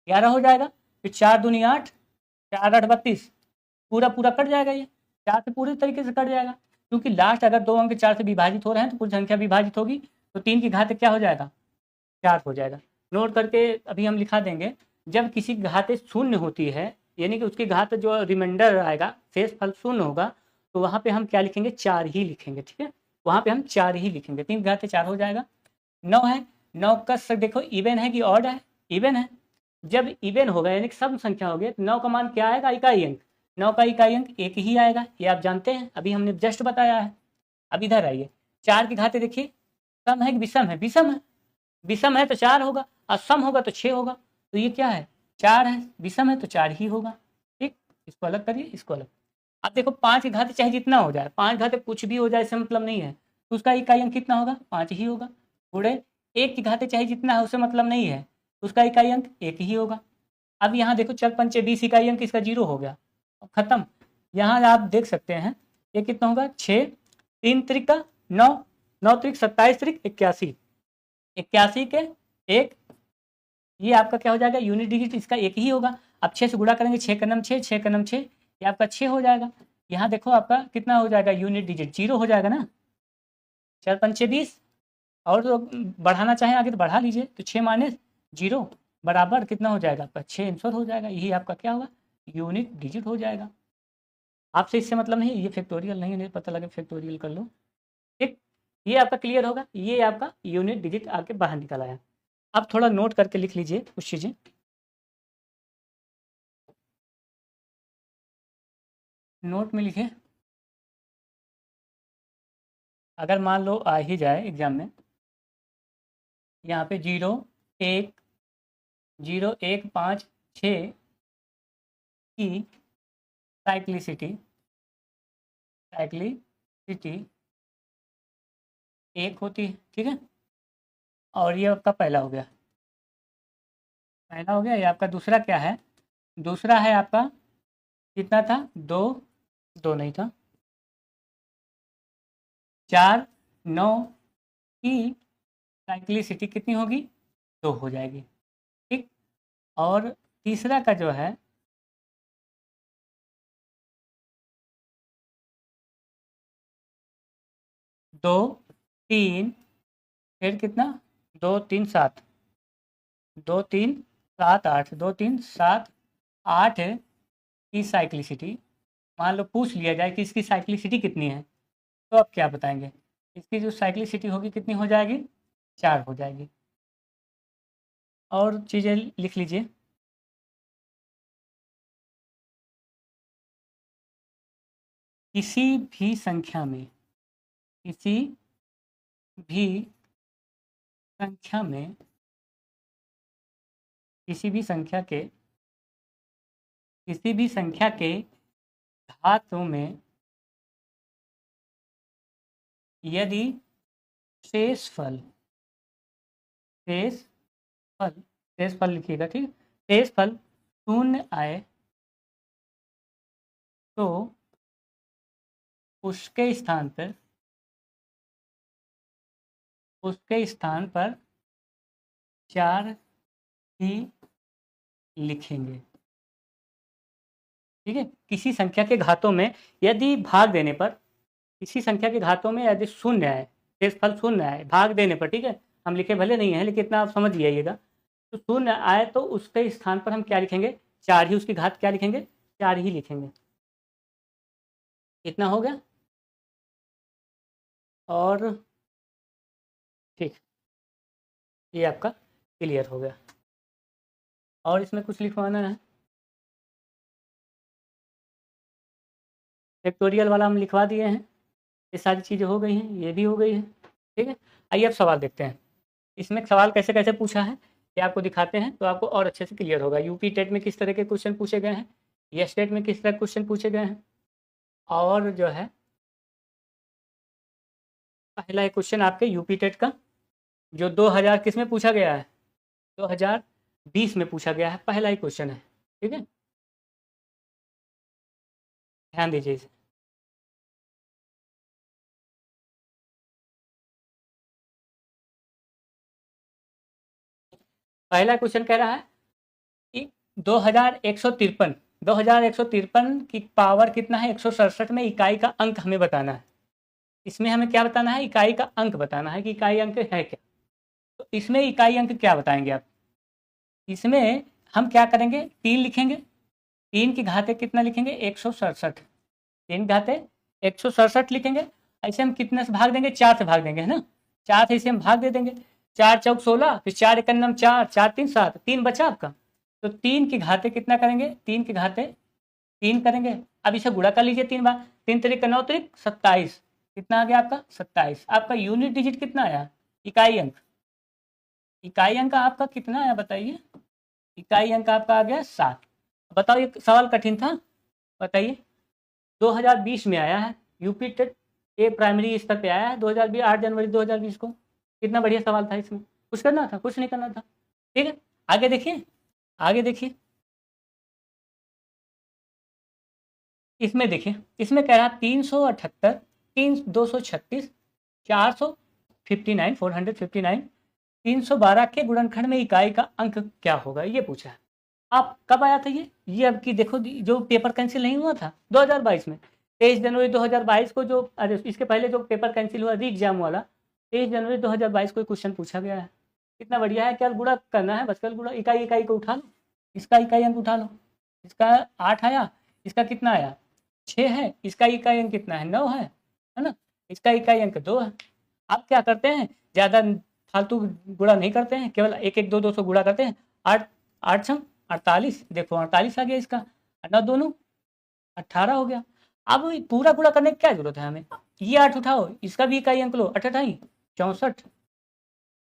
A: 11 हो जाएगा, फिर 4 दूनी 8 4 8 32, पूरा पूरा कट जाएगा, ये 4 से पूरी तरीके से कट जाएगा, क्योंकि लास्ट अगर 2 अंक 4 से विभाजित हो रहे हैं तो पूरी संख्या विभाजित होगी, तो 3 की घात क्या हो जाएगा 4 हो जाएगा। नोट करके अभी हम लिखा देंगे, जब किसी घाते शून्य होती है यानी कि उसकी घात जो रिमाइंडर आएगा, शेष फल शून्य होगा, तो वहाँ पे हम क्या लिखेंगे, 4 ही लिखेंगे। ठीक है, वहाँ पे हम 4 ही लिखेंगे, 3 घाते 4 हो जाएगा। 9 है, 9 का देखो इवन है कि ऑड है, इवन है। जब इवन होगा यानी कि सम संख्या हो गई तो 9 का मान क्या आएगा, इकाई अंक। 9 का इकाई अंक 1 ही आएगा, ये आप जानते हैं, अभी हमने जस्ट बताया है। अब इधर आइए, 4 की घाते देखिए, सम है कि विषम है, विषम है। विषम है तो 4 होगा, और सम होगा तो 6 होगा। तो ये क्या है, 4 है, विषम है तो 4 ही होगा। ठीक, इसको अलग करिए, इसको अलग। अब देखो 5 की घाते चाहे जितना हो जाए, 5 घाते कुछ भी हो जाए, इससे मतलब नहीं है, तो उसका इकाई अंक कितना होगा, 5 ही होगा। गुणे 1 की घाते चाहे जितना है, उससे मतलब नहीं है, तो उसका इकाई अंक 1 ही होगा। अब यहाँ देखो चल पंचे 20, इकाई अंक इसका 0 हो गया, अब खत्म। यहाँ आप देख सकते हैं ये कितना होगा, 6, 3 त्रिक 9, 9 त्रिक 27 त्रिक 81, 81 के 1, ये आपका क्या हो जाएगा, यूनिट डिजिट इसका 1 ही होगा। अब 6 से गुणा करेंगे, 6 का नम 6, 6 का नम 6, ये आपका 6 हो जाएगा। यहाँ देखो आपका कितना हो जाएगा, यूनिट डिजिट 0 हो जाएगा ना, 4 पंचे 20, और तो बढ़ाना चाहें आगे तो बढ़ा लीजिए, तो 6 माइनस 0 बराबर कितना हो जाएगा आपका, 6 आंसर हो जाएगा। यही आपका क्या होगा, यूनिट डिजिट हो जाएगा। आपसे इससे मतलब नहीं, ये फैक्टोरियल नहीं पता लगे, फैक्टोरियल कर लो। ठीक, ये आपका क्लियर होगा, ये आपका यूनिट डिजिट आके बाहर निकल आया। अब थोड़ा नोट करके लिख लीजिए कुछ चीज़ें। नोट में लिखे, अगर मान लो आ ही जाए एग्जाम में, यहाँ पे 0 1 0 1 5 6 की साइक्लिसिटी, साइक्लिसिटी 1 होती है। ठीक है, और ये आपका पहला हो गया, पहला हो गया। ये आपका दूसरा क्या है, दूसरा है आपका कितना था, 2, 2 नहीं था, 4 9 की साइक्लिसिटी कितनी होगी, 2 हो जाएगी। ठीक, और तीसरा का जो है 2 3, फिर कितना, 2 3 7, 2 3 7 8, 2 3 7 8 की साइक्लिसिटी, मान लो पूछ लिया जाए कि इसकी साइक्लिसिटी कितनी है, तो आप क्या बताएंगे, इसकी जो साइक्लिसिटी होगी कितनी हो जाएगी, 4 हो जाएगी। और चीज़ें लिख लीजिए, किसी भी संख्या में, किसी भी संख्या में, किसी भी संख्या के, किसी भी संख्या के घातों में यदि शेषफल, शेषफल, शेषफल लिखिएगा, ठीक, शेषफल शून्य आए तो उसके स्थान पर, उसके स्थान पर 4 ही लिखेंगे। ठीक है, किसी संख्या के घातों में यदि भाग देने पर, किसी संख्या के घातों में यदि शून्य आए, शेषफल शून्य आए भाग देने पर, ठीक है, हम लिखे भले नहीं है लेकिन इतना आप समझ जाइएगा, तो शून्य आए तो उसके स्थान पर हम क्या लिखेंगे, 4 ही, उसकी घात क्या लिखेंगे, 4 ही लिखेंगे। इतना हो गया, और ठीक, ये आपका क्लियर हो गया। और इसमें कुछ लिखवाना है, फैक्टोरियल वाला हम लिखवा दिए हैं, ये सारी चीज़ें हो गई हैं, ये भी हो गई है। ठीक है, आइए अब सवाल देखते हैं। इसमें सवाल कैसे कैसे पूछा है ये आपको दिखाते हैं, तो आपको और अच्छे से क्लियर होगा। यूपी टेट में किस तरह के क्वेश्चन पूछे गए हैं, ये स्टेट में किस तरह क्वेश्चन पूछे गए हैं। और जो है पहला एक क्वेश्चन आपके यूपी टेट का, जो 2000 किस में पूछा गया है, 2020 में पूछा गया है, पहला ही क्वेश्चन है। ठीक है, ध्यान दीजिए इसे। पहला क्वेश्चन कह रहा है कि 2153, 2153 की पावर कितना है, 167 में इकाई का अंक हमें बताना है। इसमें हमें क्या बताना है, इकाई का अंक बताना है कि इकाई अंक है क्या। तो इसमें इकाई अंक क्या बताएंगे आप, इसमें हम क्या करेंगे, 3 लिखेंगे, 3 की घाते कितना लिखेंगे 167, 3 घाते 167 लिखेंगे। ऐसे हम कितने से भाग देंगे 4 से भाग देंगे, है ना, 4 से इसे हम भाग दे देंगे, 4 चौक 16, फिर 4 एक नम 4, 4 3 7, 3 बचा आपका। तो 3 की घाते कितना करेंगे 3 की घाते 3 करेंगे। अब इसे गुणा कर लीजिए 3 बार, 3 तरीक 9 तरीक 27, कितना आ गया आपका 27। आपका यूनिट डिजिट कितना आया, इकाई अंक, इकाई अंक आपका कितना आया बताइए, इकाई अंक आपका आ गया 7। बताओ ये सवाल कठिन था, बताइए। 2020 में आया है, यूपी टेट ए प्राइमरी स्तर पे आया है 2020, 8 जनवरी 2020 को। कितना बढ़िया सवाल था, इसमें कुछ करना था, कुछ नहीं करना था। ठीक है, आगे देखिए, आगे देखिए, इसमें देखिए, इसमें कह रहा 378, 236, 459, 459, 312 के गुणनखंड में इकाई का अंक क्या होगा, ये पूछा है। आप कब आया था ये अब की देखो, जो पेपर कैंसिल नहीं हुआ था 2022 में, 23 जनवरी 2022 को, जो अरे इसके पहले जो पेपर कैंसिल हुआ री एग्जाम वाला, 23 जनवरी 2022 को क्वेश्चन पूछा गया है। कितना बढ़िया है, क्या गुणा करना है बस, कल गुणा, इकाई इकाई को उठा लो, इसका इकाई अंक उठा लो, इसका 8 आया, इसका कितना आया 6 है, इसका इकाई अंक कितना है 9 है ना, इसका इकाई अंक 2 है। आप क्या करते हैं, ज़्यादा फालतू गुणा नहीं करते हैं, केवल एक एक दो 200 गुणा करते हैं। 8 8 छम 48, देखो 48 आ गया इसका, ना दोनों 18 हो गया। अब पूरा गुणा करने की क्या जरूरत है हमें, ये 8 उठाओ, इसका भी इकाई अंक लो, 8 अठाई 64,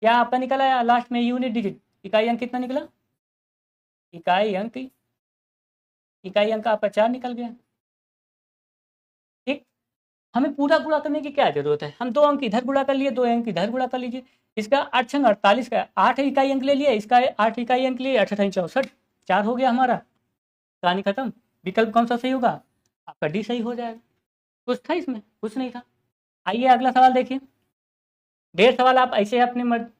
A: क्या आपका निकला है लास्ट में यूनिट डिजिट, इकाई अंक कितना निकला, इकाई अंक, इकाई अंक आपका 4 निकल गया। ठीक, हमें पूरा गुणा करने की क्या जरूरत है, हम 2 अंक इधर गुणा कर लिए, 2 अंक इधर गुणा कर लीजिए। इसका 8 छंग 48 का 8 इकाई अंक ले लिया, इसका 8 इकाई अंक लिए, 8 अठाई 64, 4 हो गया हमारा, कहानी खत्म। विकल्प कौन सा सही होगा, आपका डी सही हो जाएगा। कुछ था इसमें, कुछ नहीं था। आइए अगला सवाल देखिए, 1.5 सवाल आप ऐसे अपने मर्द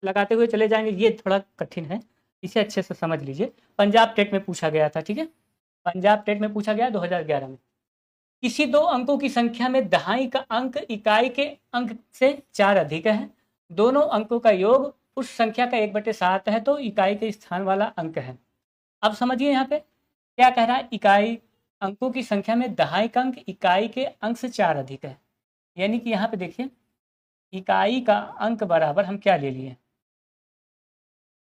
A: लगाते हुए चले जाएंगे, ये थोड़ा कठिन है, इसे अच्छे से समझ लीजिए। पंजाब टेट में पूछा गया था, ठीक है, पंजाब टेट में पूछा गया 2011 में। किसी दो अंकों की संख्या में दहाई का अंक इकाई के अंक से 4 अधिक है, दोनों अंकों का योग उस संख्या का 1/7 है, तो इकाई के स्थान वाला अंक है। अब समझिए यहाँ पे क्या कह रहा है, इकाई अंकों की संख्या में दहाई का अंक इकाई के अंक से 4 अधिक है, यानी कि यहाँ पे देखिए इकाई का अंक बराबर हम क्या ले लिए,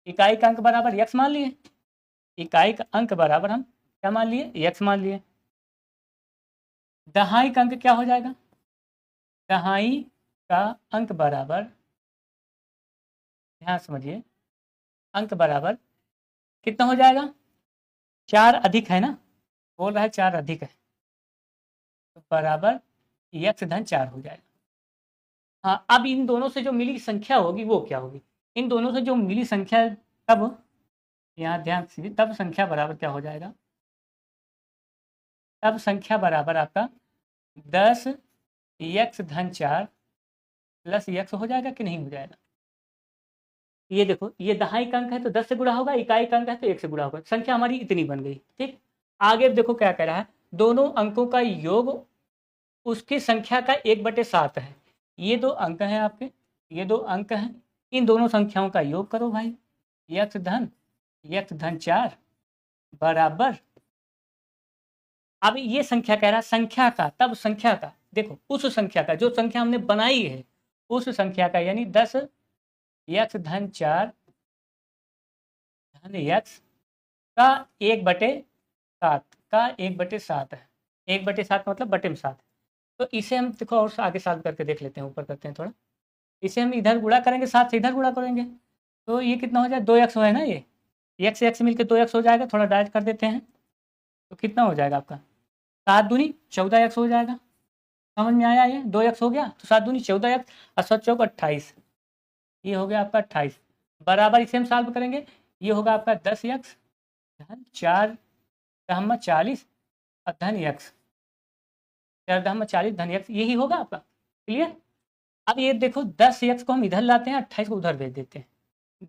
A: इकाई का अंक बराबर यक्स मान लिए, इकाई का अंक बराबर हम क्या मान लिए, यक्स मान लिए। दहाई का अंक क्या हो जाएगा, दहाई का अंक बराबर, ध्यान समझिए, अंक बराबर कितना हो जाएगा, 4 अधिक है ना, बोल रहा है 4 अधिक है, तो बराबर यक्स धन 4 हो जाएगा। हाँ, अब इन दोनों से जो मिली संख्या होगी वो क्या होगी, इन दोनों से जो मिली संख्या, तब यहाँ ध्यान से, तब संख्या बराबर क्या हो जाएगा, तब संख्या बराबर आपका 10 यक्स धन 4 प्लस यक्स हो जाएगा कि नहीं हो जाएगा। ये देखो, ये दहाई का अंक है तो 10 से गुणा होगा, इकाई का अंक है तो 1 से गुणा होगा, संख्या हमारी इतनी बन गई। ठीक, आगे देखो क्या कह रहा है, दोनों अंकों का योग उसकी संख्या का 1/7 है। ये दो अंक हैं आपके, ये दो अंक हैं, इन दोनों संख्याओं का योग करो भाई, यक्स धन 4 बराबर, अब ये संख्या कह रहा है संख्या का, तब संख्या का देखो, उस संख्या का जो संख्या हमने बनाई है, उस संख्या का, यानी 10 यक्स धन 4 धन यक्स का 1/7 का 1/7 है, 1/7 मतलब बटे में 7। तो इसे हम देखो और आगे साल करके देख लेते हैं, ऊपर करते हैं थोड़ा, इसे हम इधर गुणा करेंगे, 7 से इधर गुणा करेंगे, तो ये कितना हो जाए 2x है ना, ये x x मिलकर 2x हो जाएगा, थोड़ा डायरेक्ट कर देते हैं, तो कितना हो जाएगा आपका 7 दूनी 14x हो जाएगा। समझ में आया, ये 2x हो गया तो 7 दूनी 14x और 7 चौक 28, ये हो गया आपका 28, बराबर इसे हम सॉल्व करेंगे, ये होगा आपका 10x धन 4 दहम 40 और धन x 4 दहम 40 धन x, यही होगा आपका। क्लियर, अब ये देखो 10x को हम इधर लाते हैं, 28 को उधर भेज देते हैं,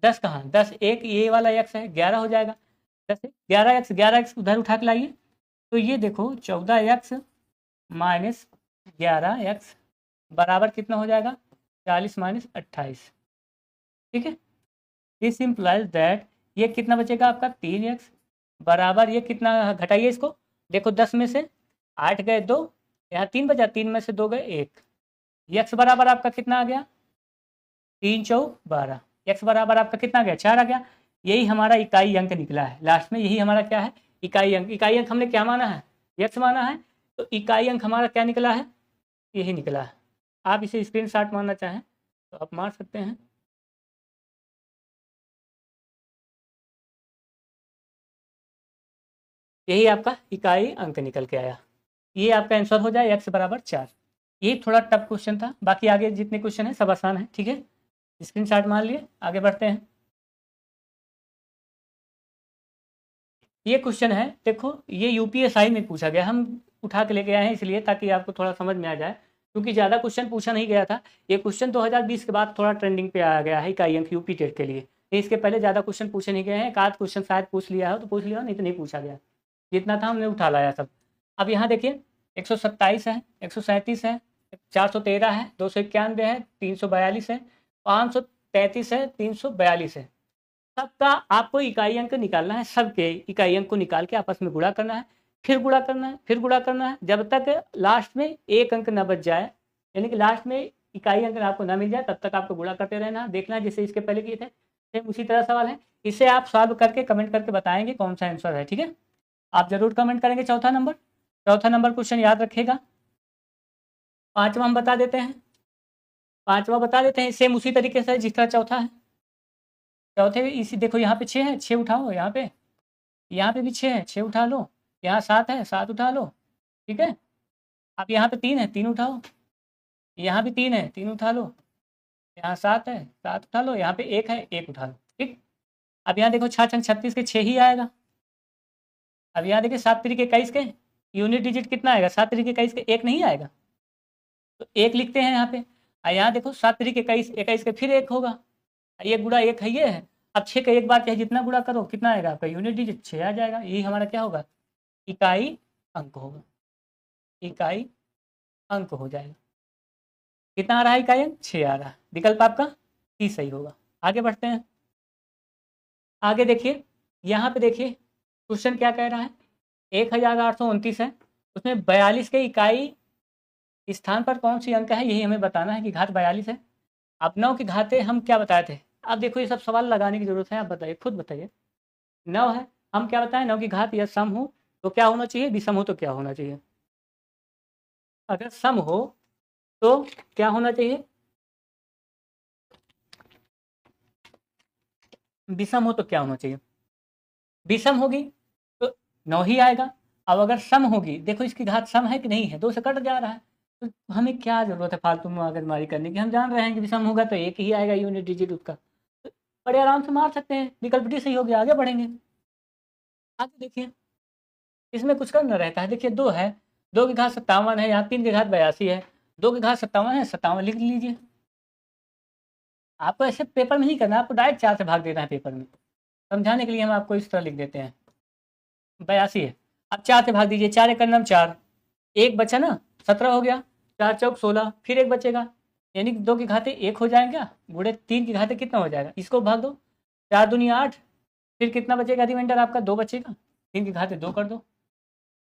A: 10 कहाँ, 10 एक ये वाला x है 11 हो जाएगा, 10 11x उधर उठा के लाइए, तो ये देखो 14x माइनस 11x बराबर कितना हो जाएगा 40 माइनस 28। ठीक है, दिस इम्प्लाइज दैट ये कितना बचेगा आपका 3x बराबर ये कितना घटाइए इसको, देखो 10 में से 8 गए 2, यहाँ 3 बचा, 3 में से 2 गए 1। यक्स बराबर आपका कितना आ गया, 3 चौक 12। यक्स बराबर आपका कितना आ गया, 4 आ गया। यही हमारा इकाई अंक निकला है लास्ट में, यही हमारा क्या है, इकाई अंक। इकाई अंक हमने क्या माना है, यक्स माना है, तो इकाई अंक हमारा क्या निकला है, यही निकला है। आप इसे स्क्रीनशॉट मारना चाहें तो आप मार सकते हैं। यही आपका इकाई अंक निकल के आया। ये आपका आंसर हो जाए x बराबर 4। ये थोड़ा टफ क्वेश्चन था, बाकी आगे जितने क्वेश्चन हैं सब आसान है, ठीक है। स्क्रीनशॉट मार लिए, आगे बढ़ते हैं। ये क्वेश्चन है, देखो ये यूपीएसआई में पूछा गया, हम उठा के लेके आए हैं इसलिए ताकि आपको थोड़ा समझ में आ जाए, क्योंकि ज़्यादा क्वेश्चन पूछा नहीं गया था। ये क्वेश्चन 2020 के बाद थोड़ा ट्रेंडिंग पे आ गया है इकाई अंक यूपी टेट के लिए। तो इसके पहले ज़्यादा क्वेश्चन पूछे नहीं गए हैं, एक आध क्वेश्चन शायद पूछ लिया हो तो पूछ लिया हो, नहीं तो नहीं पूछा गया। जितना था हमने उठा लाया सब। अब यहाँ देखिए 127 है, 137 है, 413 है, 291 है, 342 है, 533 है, 342 है। सबका आपको इकाई अंक निकालना है, सबके इकाई अंक को निकाल के आपस में गुणा करना है, फिर गुणा करना है, फिर गुणा करना है, जब तक लास्ट में एक अंक न बच जाए, यानी कि लास्ट में इकाई अंक आपको ना मिल जाए, तब तक आपको गुणा करते रहना, देखना जैसे इसके पहले किए थे सेम उसी तरह सवाल है। इसे आप सॉल्व करके कमेंट करके बताएंगे कौन सा आंसर है, ठीक है। आप जरूर कमेंट करेंगे चौथा नंबर। चौथा नंबर क्वेश्चन याद रखेगा। पांचवा हम बता देते हैं, पांचवा बता देते हैं सेम उसी तरीके से जिस तरह चौथा है। चौथे में इसी देखो यहाँ पे 6 है, 6 उठाओ, यहाँ पे भी 6 है, 6 उठा लो, यहाँ 7 है, 7 उठा लो, ठीक है। अब यहाँ पे 3 है, 3 उठाओ, यहाँ भी 3 है, 3 उठा लो, यहाँ 7 है, 7 उठा लो, यहाँ पे 1 है, 1 उठा लो, ठीक। अब यहाँ देखो 6 36 के 6 ही आएगा। अब यहाँ देखिए 7 तरीके 21 के यूनिट डिजिट कितना आएगा, 7 तरीके 21 के 1 नहीं आएगा, तो 1 लिखते हैं यहाँ पे। और यहाँ देखो 7 तरीके 21 21 के फिर 1 होगा, ये गुणा 1 है, ये है। अब 6 का एक बार चाहे जितना गुणा करो कितना आएगा आपका यूनिट डिजिट 6 आ जाएगा। यही हमारा क्या होगा, इकाई अंक होगा, इकाई अंक हो जाएगा। कितना आ रहा है इकाई अंक, 6 आ रहा है। विकल्प आपका ही सही होगा। आगे बढ़ते हैं। आगे देखिए, यहाँ पे देखिए क्वेश्चन क्या कह रहा है, 1829 है, उसमें 42 के इकाई स्थान पर कौन सी अंक है, यही हमें बताना है कि घात 42 है। अब 9 की घातें हम क्या बताए थे, अब देखो ये सब सवाल लगाने की जरूरत है, आप बताइए, खुद बताइए। 9 है, हम क्या बताएं, 9 की घात या सम हो तो क्या होना चाहिए, विषम हो तो क्या होना चाहिए। अगर सम हो तो क्या होना चाहिए, विषम हो तो क्या होना चाहिए, विषम होगी तो 9 ही आएगा। अब अगर सम होगी, देखो इसकी घात सम है कि नहीं है, 2 से कट जा रहा है, तो हमें क्या जरूरत है फालतू में आगनबाजी करने की, हम जान रहे हैं कि विषम होगा तो 1 ही आएगा यूनिट डिजिट उसका, तो बड़े आराम से मार सकते हैं, विकल्प डी सही हो गया। आगे बढ़ेंगे। आगे देखिए, इसमें कुछ करना रहता है, देखिए 2 है, 2 की घात 57 है, यहाँ 3 की घात 82 है, 2 की घात 57 है, 57 लिख लीजिए। आपको ऐसे पेपर में नहीं करना, आपको डायरेक्ट 4 से भाग देना है पेपर में, समझाने के लिए हम आपको इस तरह लिख देते हैं। 82 है, अब 4 से भाग दीजिए, 4 एक नम 4, एक बचा ना, 17 हो गया, 4 चौक 16, फिर एक बचेगा, यानी 2 की घातें 1 हो जाएंगे, गुड़े 3 की घातें कितना हो जाएगा, इसको भाग दो, 4 दूनी 8, फिर कितना बचेगा रिमाइंडर आपका, 2 बचेगा, 3 की घातें 2 कर दो,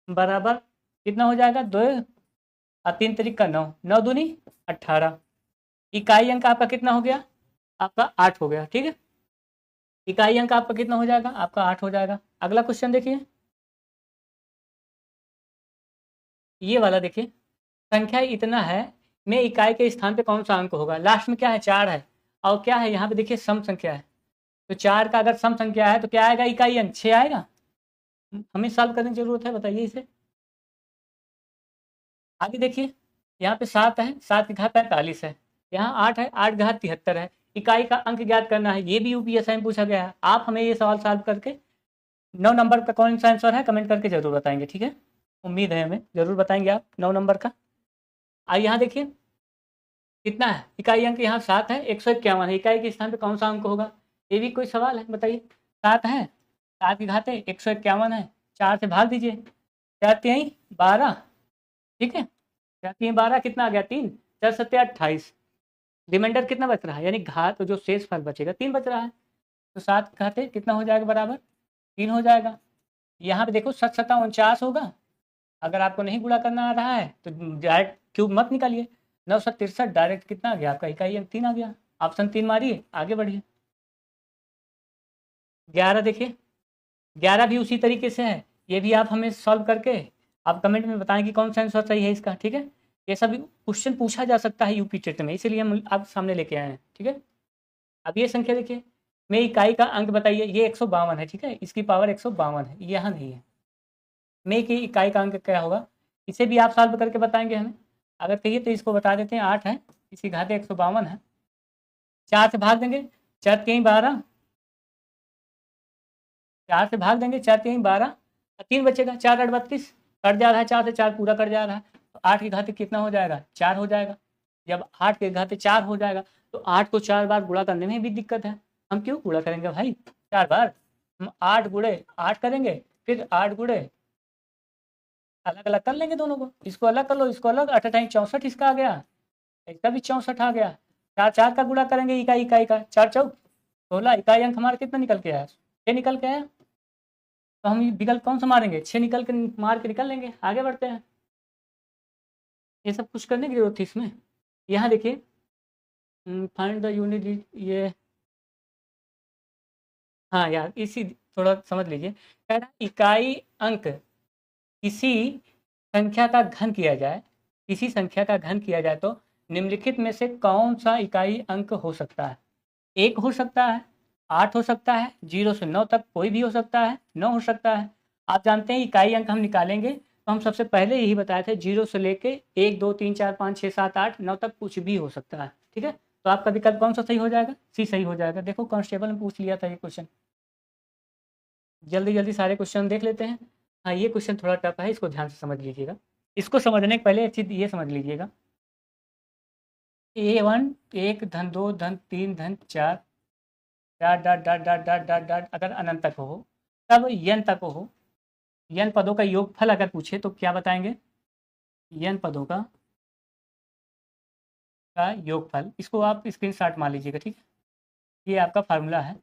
A: बराबर कितना हो जाएगा 2 और 3 तरीक का 9, 9 दूनी 18। इकाई अंक आपका कितना हो गया, आपका 8 हो गया, ठीक है। इकाई अंक आपका कितना हो जाएगा, आपका 8 हो जाएगा। अगला क्वेश्चन देखिए, ये वाला देखिए, संख्या इतना है में इकाई के स्थान पे कौन सा अंक होगा, लास्ट में क्या है 4 है, और क्या है यहाँ पे देखिए सम संख्या है, तो 4 का अगर सम संख्या है तो क्या आएगा, इकाई अंक 6 आएगा। हमें सॉल्व करने की जरूरत है, बताइए इसे। आगे देखिए, यहाँ पे 7 है, 7 की घात 45 है, यहाँ 8 है, 8 की घात 73 है, इकाई का अंक ज्ञात करना है, ये भी यूपीएसआई में पूछा गया है। आप हमें ये सवाल सॉल्व करके 9 नंबर का कौन सा आंसर है कमेंट करके जरूर बताएंगे, ठीक है। उम्मीद है हमें जरूर बताएंगे आप 9 नंबर का। आइए यहाँ देखिए कितना है, इकाई अंक यहाँ 7 है, 151 है, इकाई के स्थान पे कौन सा अंक होगा, ये भी कोई सवाल है, बताइए। 7 है, 7 की घात है, 151 है, 4 से भाग दीजिए, 4 3 12, ठीक है, 4 3 12 कितना आ गया 3, 4 7 28, रिमाइंडर कितना बच रहा है, यानी घात जो शेष फल बचेगा 3 बच रहा है, तो 7 घाते कितना हो जाएगा बराबर 3 हो जाएगा। यहाँ पे देखो 7×7 = 49 होगा। अगर आपको नहीं गुणा करना आ रहा है तो डायरेक्ट क्यूब मत निकालिए। 9 × 7 = 63, डायरेक्ट कितना आ गया आपका, इकाई अंक 3 आ गया। ऑप्शन 3 मारिए, आगे बढ़िए। 11 देखिए, 11 भी उसी तरीके से है। ये भी आप हमें सॉल्व करके आप कमेंट में बताएं कि कौन सा आंसर सही है इसका, ठीक है। ये सब क्वेश्चन पूछा जा सकता है यूपी टेट में, इसीलिए हम आप सामने लेके आए हैं, ठीक है। अब ये संख्या देखिए, में इकाई का अंक बताइए। ये 152 है, ठीक है, इसकी पावर 152 है, यहाँ नहीं है। में की इकाई का अंक क्या होगा, इसे भी आप सॉल्व करके बताएंगे हमें। अगर कहिए तो इसको बता देते हैं, 8 है, इसी घाते 152 है। 4 से भाग देंगे, 4×3 = 12, 4 से भाग देंगे, 4×3 = 12, 3 बचेगा, 4×8 = 32, कट जा रहा है, 4 से 4 पूरा कट जा रहा है, तो 8 की घाते कितना हो जाएगा, 4 हो जाएगा। जब 8 के घाते 4 हो जाएगा तो 8 को 4 बार गुणा करने में भी दिक्कत है। हम क्यों गुणा करेंगे भाई 4 बार, हम 8 × 8 करेंगे, फिर 8 × अलग अलग कर लेंगे दोनों को, इसको अलग कर लो, इसको अलग, 8 × 64 इसका आ गया, इसका भी 64 आ गया। 4 4 का गुणा करेंगे इकाई इकाई का, 4×4 = 16, इकाई अंक हमारा कितना निकल के आया, 6 निकल के आया। तो हम विकल्प कौन सा मारेंगे, 6 निकल के मार के निकल लेंगे, आगे बढ़ते हैं। ये सब कुछ करने की जरूरत थी इसमें। यहाँ देखिए, फाइंड द यूनिट, ये हाँ यार, इसी थोड़ा समझ लीजिए, कह रहा इकाई अंक किसी संख्या का घन किया जाए, किसी संख्या का घन किया जाए तो निम्नलिखित में से कौन सा इकाई अंक हो सकता है। 1 हो सकता है, 8 हो सकता है, 0 से 9 तक कोई भी हो सकता है, 9 हो सकता है। आप जानते हैं इकाई अंक हम निकालेंगे तो हम सबसे पहले यही बताए थे, 0 से लेके 1 2 3 4 5 6 7 8 9 तक कुछ भी हो सकता है, ठीक है। तो आपका विकल्प कौन सा सही हो जाएगा, सी सही हो जाएगा। देखो कांस्टेबल में पूछ लिया था ये क्वेश्चन। जल्दी जल्दी सारे क्वेश्चन देख लेते हैं। हाँ, ये क्वेश्चन थोड़ा टफ है, इसको ध्यान से समझ लीजिएगा। इसको समझने के पहले एक चीज़ ये समझ लीजिएगा, A1 1 धन 2 धन 3 धन 4 dot dot dot dot dot dot dot अगर अनंत तक हो, तब n तक हो, n पदों का योगफल अगर पूछे तो क्या बताएंगे, n पदों का योगफल। इसको आप स्क्रीनशॉट मान लीजिएगा, ठीक है। ये आपका फार्मूला है,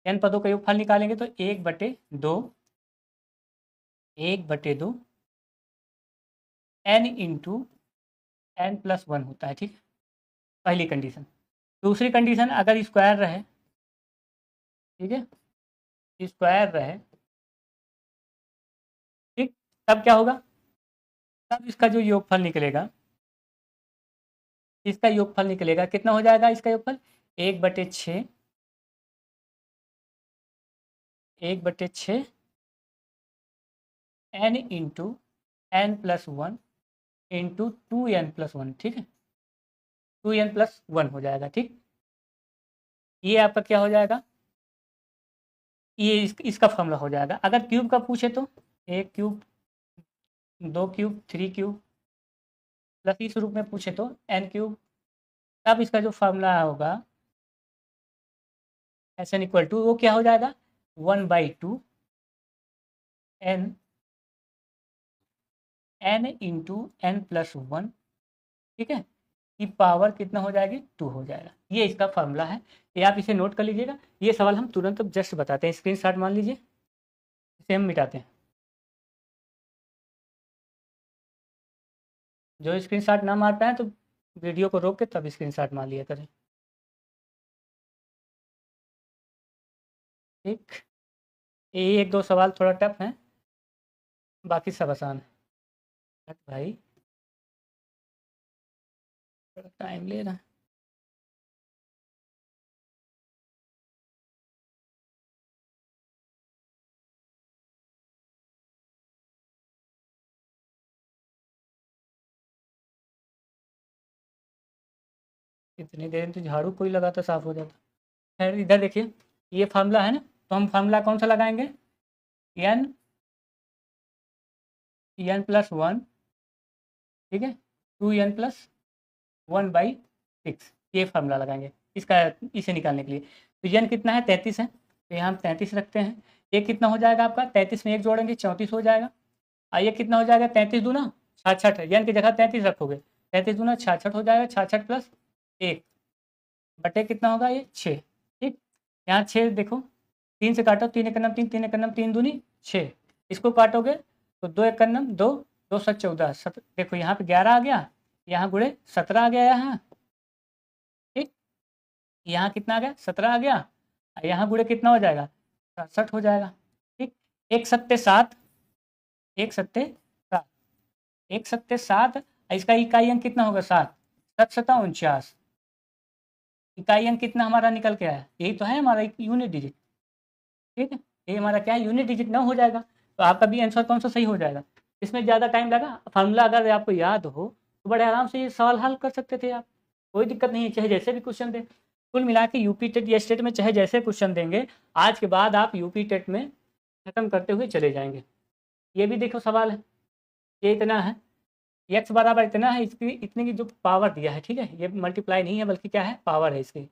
A: n पदों का योगफल निकालेंगे तो 1/2, 1/2 n इंटू n+1 होता है, ठीक है, पहली कंडीशन। दूसरी कंडीशन, अगर स्क्वायर रहे, ठीक है, स्क्वायर रहे, ठीक, तब क्या होगा, तब इसका जो योगफल निकलेगा, इसका योगफल निकलेगा, कितना हो जाएगा इसका योगफल, 1/6, 1/6 n into n+1 into 2n+1, ठीक है, 2n+1 हो जाएगा, ठीक। ये आपका क्या हो जाएगा, ये इसका फॉर्मूला हो जाएगा। अगर क्यूब का पूछे तो 1 क्यूब, 2 क्यूब, 3 क्यूब, प्लस इस रूप में पूछे तो n क्यूब, तब इसका जो फार्मूला होगा एस एन इक्वल टू, वो क्या हो जाएगा, 1/2 n इंटू n+1, ठीक है, की पावर कितना हो जाएगी, 2 हो जाएगा। ये इसका फार्मूला है, ये आप इसे नोट कर लीजिएगा। ये सवाल हम तुरंत जस्ट बताते हैं, स्क्रीनशॉट मान लीजिए, इसे हम मिटाते हैं। जो स्क्रीनशॉट ना मार पाए तो वीडियो को रोक के तब स्क्रीनशॉट मार लिया करें, ठीक। ये 1 2 सवाल थोड़ा टफ है, बाकी सब आसान है। भाई थोड़ा टाइम ले रहा है। इतनी देर में तो झाड़ू कोई लगाता साफ हो जाता। खैर इधर देखिए, ये फार्मूला है ना, तो हम फार्मूला कौन सा लगाएंगे, n n+1, ठीक है, 2n+1/6, ये फार्मूला लगाएंगे इसका, इसे निकालने के लिए। तो n कितना है, 33 है, तो यहाँ हम 33 रखते हैं। ये कितना हो जाएगा आपका, 33 में 1 जोड़ेंगे 34 हो जाएगा। और ये कितना हो जाएगा, 33 दूना 66 है, n की जगह 33 रखोगे, 33 दूना 66 हो जाएगा, 66 + 1 बटे कितना होगा, ये 6, ठीक। यहाँ 6 देखो, 3 से काटो, 3 × 3 3 × 3 दूनी 6, इसको काटोगे तो 2 एक नम 2, 2 7 14, देखो यहाँ पे 11 आ गया, यहाँ गुणे 17 आ गया यहाँ, ठीक। यहाँ कितना आ गया 17 आ गया, यहाँ गुणे कितना हो जाएगा 67 हो जाएगा, ठीक। एक सत्ते 7, एक सत्ते 7, एक सत्ते 7, इसका इकाई अंक कितना होगा 7, 7 सत्ता 49, इकाई अंक कितना हमारा निकल के आया, यही तो है हमारा यूनिट डिजिट, ठीक है। ये हमारा क्या है यूनिट डिजिट ना हो जाएगा, तो आपका भी आंसर कौन सा सही हो जाएगा। इसमें ज़्यादा टाइम लगा, फार्मूला अगर आपको याद हो तो बड़े आराम से ये सवाल हल कर सकते थे आप, कोई दिक्कत नहीं है, चाहे जैसे भी क्वेश्चन दें। कुल मिला के यूपी टेट या स्टेट में चाहे जैसे क्वेश्चन देंगे, आज के बाद आप यूपी टेट में खत्म करते हुए चले जाएंगे। ये भी देखो सवाल है, ये इतना है, एक्स बराबर इतना है, इसकी इतने की जो पावर दिया है, ठीक है, ये मल्टीप्लाई नहीं है बल्कि क्या है पावर है, इसकी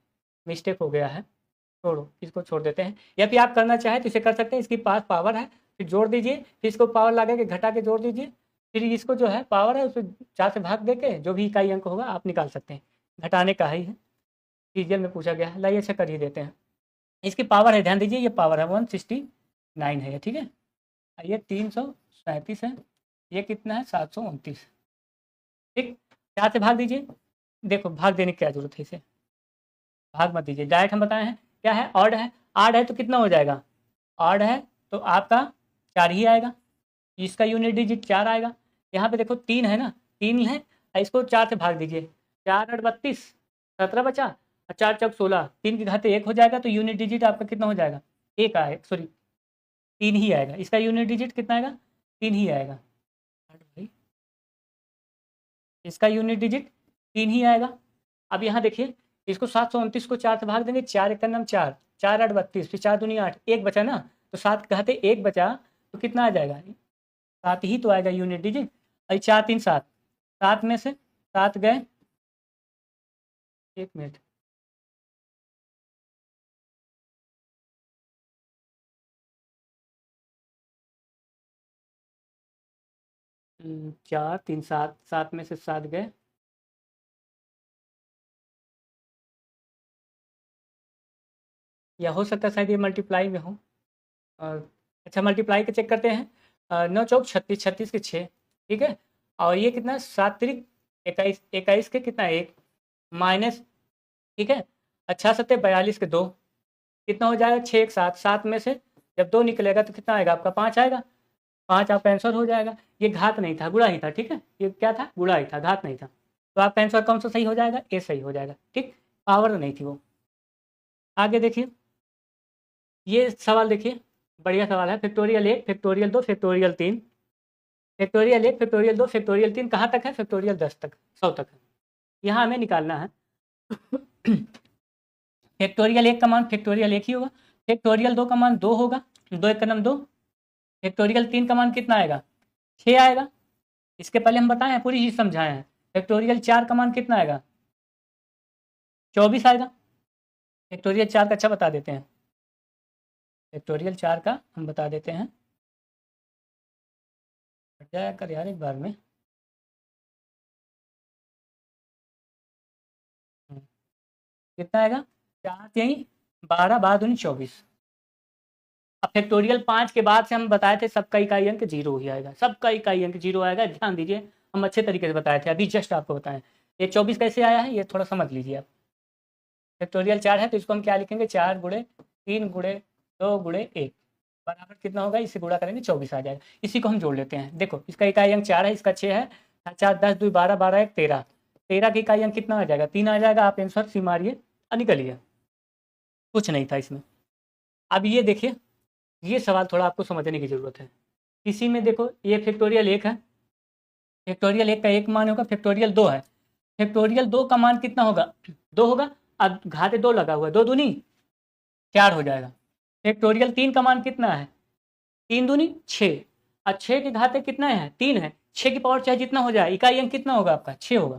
A: मिस्टेक हो गया है, छोड़ो इसको छोड़ देते हैं। या फिर आप करना चाहें तो इसे कर सकते हैं, इसकी पास पावर है, फिर जोड़ दीजिए, फिर इसको पावर लगा के घटा के जोड़ दीजिए, फिर इसको जो है पावर है उसको 4 से भाग दे के जो भी इकाई अंक होगा आप निकाल सकते हैं, घटाने का ही है, सीरियल में पूछा गया है। लाइए ऐसा कर ही देते हैं, इसकी पावर है, ध्यान दीजिए ये पावर है 169 है, ठीक है, ये 337 है, ये कितना है 729, ठीक। 4 से भाग दीजिए, देखो भाग देने की क्या जरूरत है, इसे भाग मत दीजिए, डायरेक्ट हम बताए हैं क्या है ऑड है, ऑड है तो कितना हो जाएगा, ऑड है तो आपका 4 ही आएगा, इसका यूनिट डिजिट 4 आएगा। यहाँ पे देखो 3 है ना, 3 है, इसको 4 से भाग दीजिए, 4 8 32, 17 बचा, और 4 चौक 16, 3 की घाते 1 हो जाएगा, तो यूनिट डिजिट आपका कितना हो जाएगा, एक आएगा, सॉरी 3 ही आएगा, इसका यूनिट डिजिट कितना आएगा 3 ही आएगा, इसका यूनिट डिजिट 3 ही आएगा। अब यहाँ देखिए, इसको 729 को 4 से भाग देंगे, 4 एक नम 4, 4 8 32, फिर 4 दूनी 8, एक बचा ना, तो 7 घाते 1 बचा, तो कितना आ जाएगा 7 ही तो आएगा यूनिट डिजिट, और 4 3 7, 7 में से 7 गए, एक मिनट, चार 3 7, 7 में से 7 गए, या हो सकता है शायद ये मल्टीप्लाई में हो, और अच्छा मल्टीप्लाई के चेक करते हैं, 9 चौक 36, 36 के 6, ठीक है, और ये कितना 7 त्रिक 21, 21 के कितना 1 माइनस, ठीक है, अच्छा 7 42 के 2, कितना हो जाएगा 6 1 7, 7 में से जब 2 निकलेगा तो कितना आएगा आपका 5 आएगा, 5 आपका आंसर हो जाएगा। ये घात नहीं था गुणा ही था, ठीक है, ये क्या था गुणा ही था, घात नहीं था, तो आपका आंसर कौन सा सही हो जाएगा, ए सही हो जाएगा, ठीक, पावर नहीं थी वो। आगे देखिए, ये सवाल देखिए, बढ़िया सवाल है, factorial 1 factorial 2 factorial 3, factorial 1 factorial 2 factorial 3 कहाँ तक है, फैक्टोरियल 10 तक 100 तक है, यहाँ हमें निकालना है। फैक्टोरियल 1 का मान फैक्टोरियल 1 ही होगा, फैक्टोरियल 2 का मान 2 होगा, 2 एक नम 2, फैक्टोरियल 3 का मान कितना आएगा 6 आएगा, इसके पहले हम बताए हैं पूरी चीज़ समझाए हैं। फैक्टोरियल 4 का मान कितना आएगा 24 आएगा, फैक्टोरियल 4 का अच्छा बता देते हैं, फैक्टोरियल 4 का हम बता देते हैं, हट जाया कर यार एक बार में, कितना आएगा 4 यही 12 12 दूनी 24। अब फैक्टोरियल 5 के बाद से हम बताए थे सबका इकाई अंक 0 ही आएगा, सबका इकाई अंक 0 आएगा, ध्यान दीजिए हम अच्छे तरीके से बताए थे, अभी जस्ट आपको बताएं। ये 24 कैसे आया है ये थोड़ा समझ लीजिए आप, फैक्टोरियल 4 है तो इसको हम क्या लिखेंगे 4 गुणे 3 गुणे 2 गुणे 1 बराबर कितना होगा, इससे गुणा करेंगे 24 आ जाएगा, इसी को हम जोड़ लेते हैं। देखो इसका इकाई अंक 4 है, इसका 6 है, 4 10 2 12 12 1 13, 13 की इकाई अंक कितना आ जाएगा 3 आ जाएगा, आप आंसर सी मारिए और निकलिए, कुछ नहीं था इसमें। अब ये देखिए, ये सवाल थोड़ा आपको समझने की ज़रूरत है, इसी में देखो ये फैक्टोरियल 1 है, फैक्टोरियल 1 का एक मान होगा, फैक्टोरियल 2 है, फैक्टोरियल 2 का मान कितना होगा 2 होगा, अब घाते 2 लगा हुआ है, 2 दूनी 4 हो जाएगा। फैक्टोरियल 3 का मान कितना है 3 दूनी 6, और 6 के घाते कितना है 3 है, 6 की पावर चाहे जितना हो जाए इकाई अंक कितना होगा आपका 6 होगा,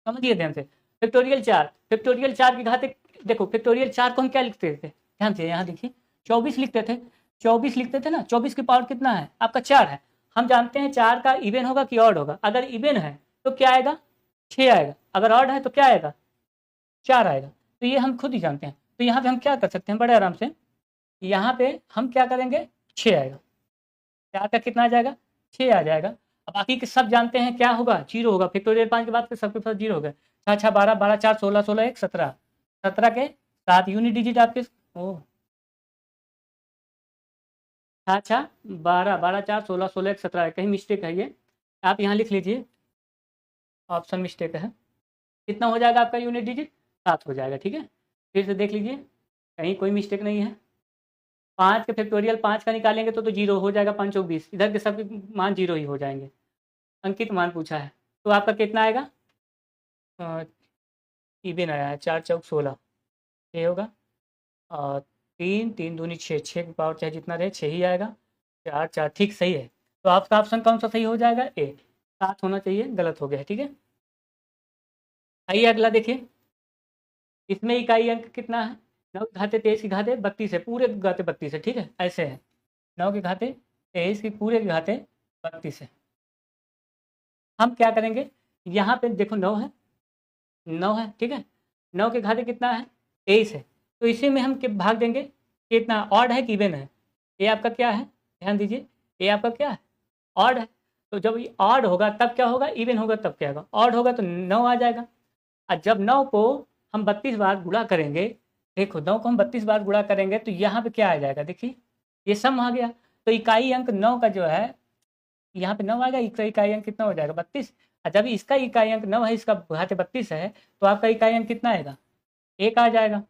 A: समझिए ध्यान से। फैक्टोरियल 4, फैक्टोरियल 4 के घाते, देखो फैक्टोरियल 4 को हम क्या लिखते थे ध्यान से, यहाँ देखिए 24 लिखते थे, 24 लिखते थे ना, 24 की पावर कितना है आपका 4 है, हम जानते हैं 4 का इवन होगा कि ऑड होगा, अगर इवन है तो क्या आएगा 6 आएगा, अगर ऑड है तो क्या आएगा 4 आएगा, तो ये हम खुद ही जानते हैं। तो यहाँ पे हम क्या कर सकते हैं बड़े आराम से, यहाँ पे हम क्या करेंगे 6 आएगा, 4 का कितना आ जाएगा, 6 आ जाएगा। अब बाकी के सब जानते हैं क्या होगा, 0 होगा। फैक्टोरियल 5 के बाद फिर सबके पास 0 हो गए। 6 6 12, 12 4 16, 16 1 17, 17 के 7 यूनिट डिजिट आपके। ओह, 6 6 12, 12 4 16, 16 1 17 है, कहीं मिस्टेक है ये, आप यहाँ लिख लीजिए, ऑप्शन मिस्टेक है। कितना हो जाएगा आपका यूनिट डिजिट, 7 हो जाएगा। ठीक है, फिर से देख लीजिए कहीं कोई मिस्टेक नहीं है। 5 के फैक्टोरियल 5 का निकालेंगे तो 0 हो जाएगा, 5 चौक 20, इधर के सब मान 0 ही हो जाएंगे। अंकित मान पूछा है, तो आपका कितना आएगा, इवन आया है, 4 चौक 16, ये होगा। और 3 3 दूनी 6, 6 की पावर चाहे जितना रहे 6 ही आएगा। 4 4 ठीक सही है। तो आपका ऑप्शन कौन सा सही हो जाएगा, ए, 7 होना चाहिए, गलत हो गया है। ठीक है, आइए अगला देखिए। इसमें इकाई अंक कितना है, 9 के घाते 23 की घाते 32 है, पूरे के घाते 32 है। ठीक है, ऐसे है, 9 के घाते 23 की पूरे के घाते 32 है। हम क्या करेंगे, यहाँ पे देखो 9 है, 9 है। ठीक है, 9 के घाते कितना है, 23 है। तो इसी में हम भाग देंगे, कितना ऑड है कि इवन है, ये आपका क्या है, ध्यान दीजिए, ये आपका क्या है, ऑड है। तो जब ये ऑड होगा तब क्या होगा, इवन होगा तब क्या होगा, ऑड होगा तो 9 आ जाएगा। और जब 9 को हम 32 बार गुणा करेंगे, देखो 9 को हम 32 बार गुणा करेंगे तो यहाँ पे क्या आ जाएगा, देखिए ये सम आ गया। तो इकाई अंक 9 का जो है, यहाँ पे 9 आएगा, इसका इकाई अंक कितना हो जाएगा, 32। और जब इसका इकाई अंक 9 है, इसका घाते 32 है, तो आपका इकाई अंक कितना आएगा, 1 आ जाएगा।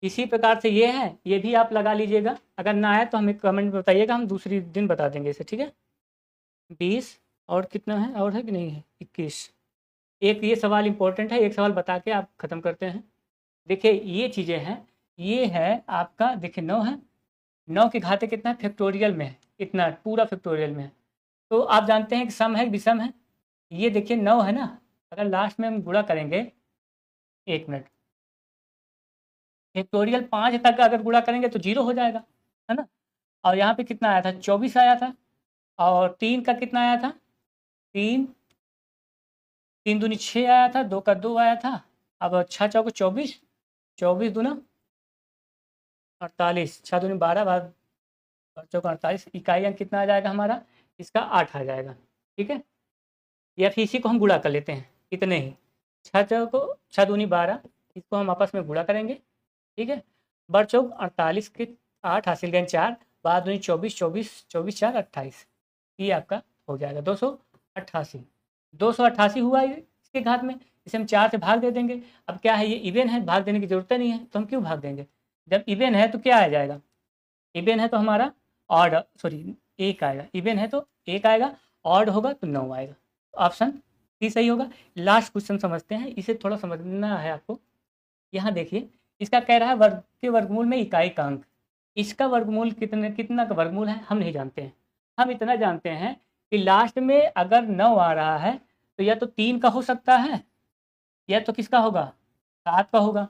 A: इसी प्रकार से ये है, ये भी आप लगा लीजिएगा। अगर ना आए तो हमें कमेंट में बताइएगा, हम दूसरी दिन बता देंगे इसे। ठीक है, 20 और कितना है, और है कि नहीं है, 21। एक ये सवाल इंपॉर्टेंट है, एक सवाल बता के आप ख़त्म करते हैं। देखिए ये चीज़ें हैं, ये है आपका, देखिए 9 है, 9 के घाते कितना है, फैक्टोरियल में है, इतना पूरा फैक्टोरियल में है। तो आप जानते हैं कि सम है विषम है, ये देखिए 9 है ना, अगर लास्ट में हम गुणा करेंगे, 1 मिनट, फैक्टोरियल 5 तक अगर गुणा करेंगे तो 0 हो जाएगा, है ना। और यहाँ पे कितना आया था, 24 आया था। और 3 का कितना आया था, 3 3 दूनी 6 आया था, 2 का 2 आया था। अब 6 चौको 24, 24 दूना 48, 6 दूनी 12, 12 चौको 48, इकाई अंक कितना आ जाएगा हमारा, इसका 8 आ जाएगा। ठीक है, या फिर इसी को हम गुणा कर लेते हैं, इतने ही, 6 चौको 6 दूनी 12, इसको हम आपस में गुणा करेंगे। ठीक है, बर चौक 48 के 8 हासिल गए 4, 12 दूनी 24, 24 24 4 28, ये आपका हो जाएगा 288। 288 हुआ इसके घात में, इसे हम 4 से भाग दे देंगे। अब क्या है, ये इवन है, भाग देने की जरूरत नहीं है, तो हम क्यों भाग देंगे। जब इवन है तो क्या आ जाएगा, इवन है तो हमारा ऑड, सॉरी 1 आएगा, इवन है तो 1 आएगा, ऑड होगा तो 9 आएगा। ऑप्शन सी सही होगा। लास्ट क्वेश्चन समझते हैं, इसे थोड़ा समझना है आपको। यहाँ देखिए, इसका कह रहा है वर्ग के वर्गमूल में इकाई का अंक, इसका वर्गमूल कितना का वर्गमूल है हम नहीं जानते हैं। हम इतना जानते हैं कि लास्ट में अगर 9 आ रहा है तो या तो 3 का हो सकता है, या तो किसका होगा, 7 का होगा।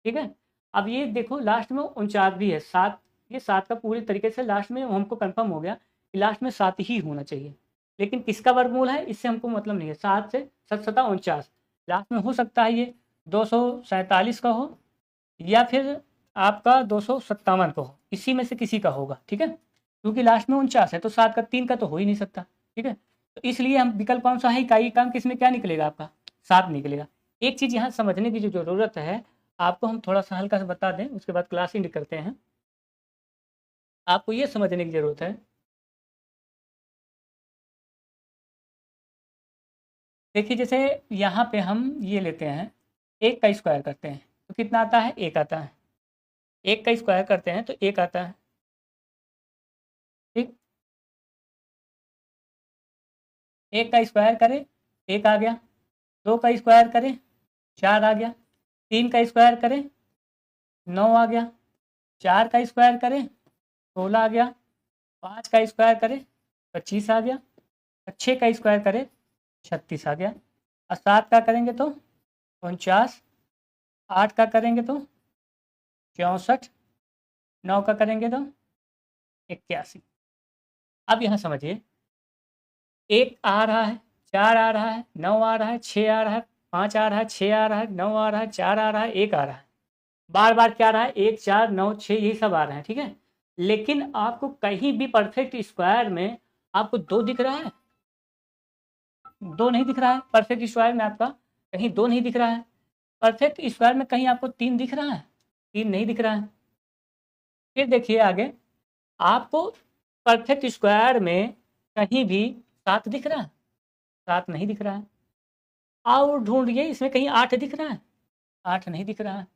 A: ठीक है, अब ये देखो लास्ट में 49 भी है, 7, ये 7 का पूरी तरीके से लास्ट में हमको कंफर्म हो गया कि लास्ट में 7 ही होना चाहिए। लेकिन किसका वर्गमूल है इससे हमको मतलब नहीं है, 7 से 7 7 49, लास्ट में हो सकता है ये 247 का हो, या फिर आपका 257 का हो, इसी में से किसी का होगा। ठीक है, क्योंकि लास्ट में 49 है तो 7 का 3 का तो हो ही नहीं सकता। ठीक है, तो इसलिए हम विकल्प कौन सा है, इकाई का अंक इसमें क्या निकलेगा आपका, 7 निकलेगा। एक चीज़ यहाँ समझने की जो ज़रूरत है, आपको हम थोड़ा सा हल्का सा बता दें, उसके बाद क्लास एंड करते हैं। आपको ये समझने की ज़रूरत है, देखिए जैसे यहाँ पे हम ये लेते हैं, 1 का स्क्वायर करते हैं तो कितना आता है, 1 आता है। 1 का स्क्वायर करते हैं तो 1 आता है। ठीक, 1 का स्क्वायर करें 1 आ गया, 2 का स्क्वायर करें 4 आ गया, 3 का स्क्वायर करें 9 आ गया, 4 का स्क्वायर करें 16 आ गया, 5 का स्क्वायर करें 25 आ गया, और 6 का स्क्वायर करें 36 आ गया, और 7 का करेंगे तो 49, 8 का करेंगे तो 64, 9 का करेंगे तो 81। अब यहाँ समझिए, 1 आ रहा है, 4 आ रहा है, 9 आ रहा है, 6 आ रहा है, 5 आ रहा है, 6 आ रहा है, 9 आ रहा है, 4 आ रहा है, 1 आ रहा है, बार बार क्या आ रहा है, 1 4 9 6 यही सब आ रहे हैं। ठीक है, लेकिन आपको कहीं भी परफेक्ट स्क्वायर में आपको 2 दिख रहा है, 2 नहीं दिख रहा है। परफेक्ट स्क्वायर में आपका कहीं 2 नहीं दिख रहा है। परफेक्ट स्क्वायर में कहीं आपको 3 दिख रहा है, 3 नहीं दिख रहा है। फिर देखिए आगे, आपको परफेक्ट स्क्वायर में कहीं भी 7 दिख रहा है, 7 नहीं दिख रहा है। और ढूंढिए इसमें कहीं 8 दिख रहा है, 8 नहीं दिख रहा है।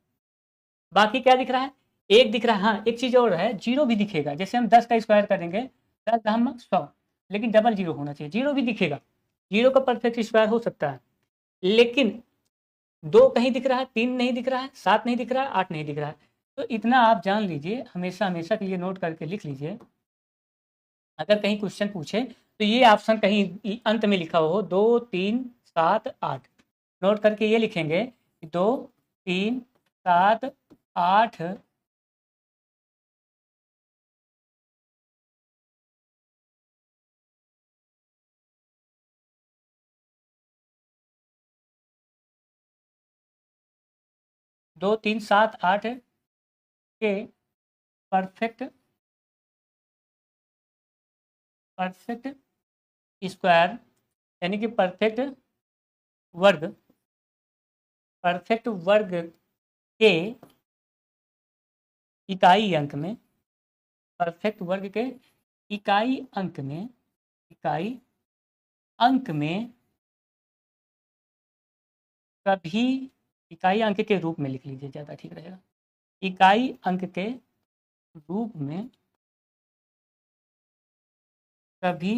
A: बाकी क्या दिख रहा है, 1 दिख रहा है। हाँ, एक चीज़ और है, 0 भी दिखेगा। जैसे हम 10 का स्क्वायर करेंगे, 10 हम 100, लेकिन डबल 0 होना चाहिए, 0 भी दिखेगा। 0 का परफेक्ट स्क्वायर हो सकता है, लेकिन 2 कहीं दिख रहा है, 3 नहीं दिख रहा है, 7 नहीं दिख रहा है, 8 नहीं दिख रहा है। तो इतना आप जान लीजिए, हमेशा हमेशा के लिए नोट करके लिख लीजिए। अगर कहीं क्वेश्चन पूछे तो ये ऑप्शन कहीं अंत में लिखा हो 2 3 7 8, नोट करके ये लिखेंगे 2 3 7 8। 2 3 7 8 के परफेक्ट परफेक्ट स्क्वायर, यानी कि वर्ग परफेक्ट वर्ग के इकाई अंक में, परफेक्ट वर्ग के इकाई अंक में, इकाई अंक में कभी, इकाई अंक के रूप में लिख लीजिए, ज़्यादा ठीक रहेगा। इकाई अंक के रूप में कभी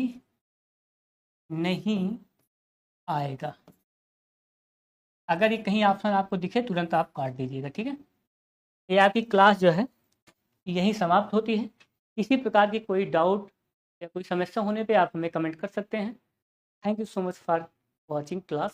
A: नहीं आएगा। अगर ये कहीं ऑप्शन आपको दिखे तुरंत आप काट दीजिएगा, ठीक है। ये आपकी क्लास जो है यहीं समाप्त होती है। इसी प्रकार की कोई डाउट या कोई समस्या होने पे आप हमें कमेंट कर सकते हैं। Thank you so much for watching class.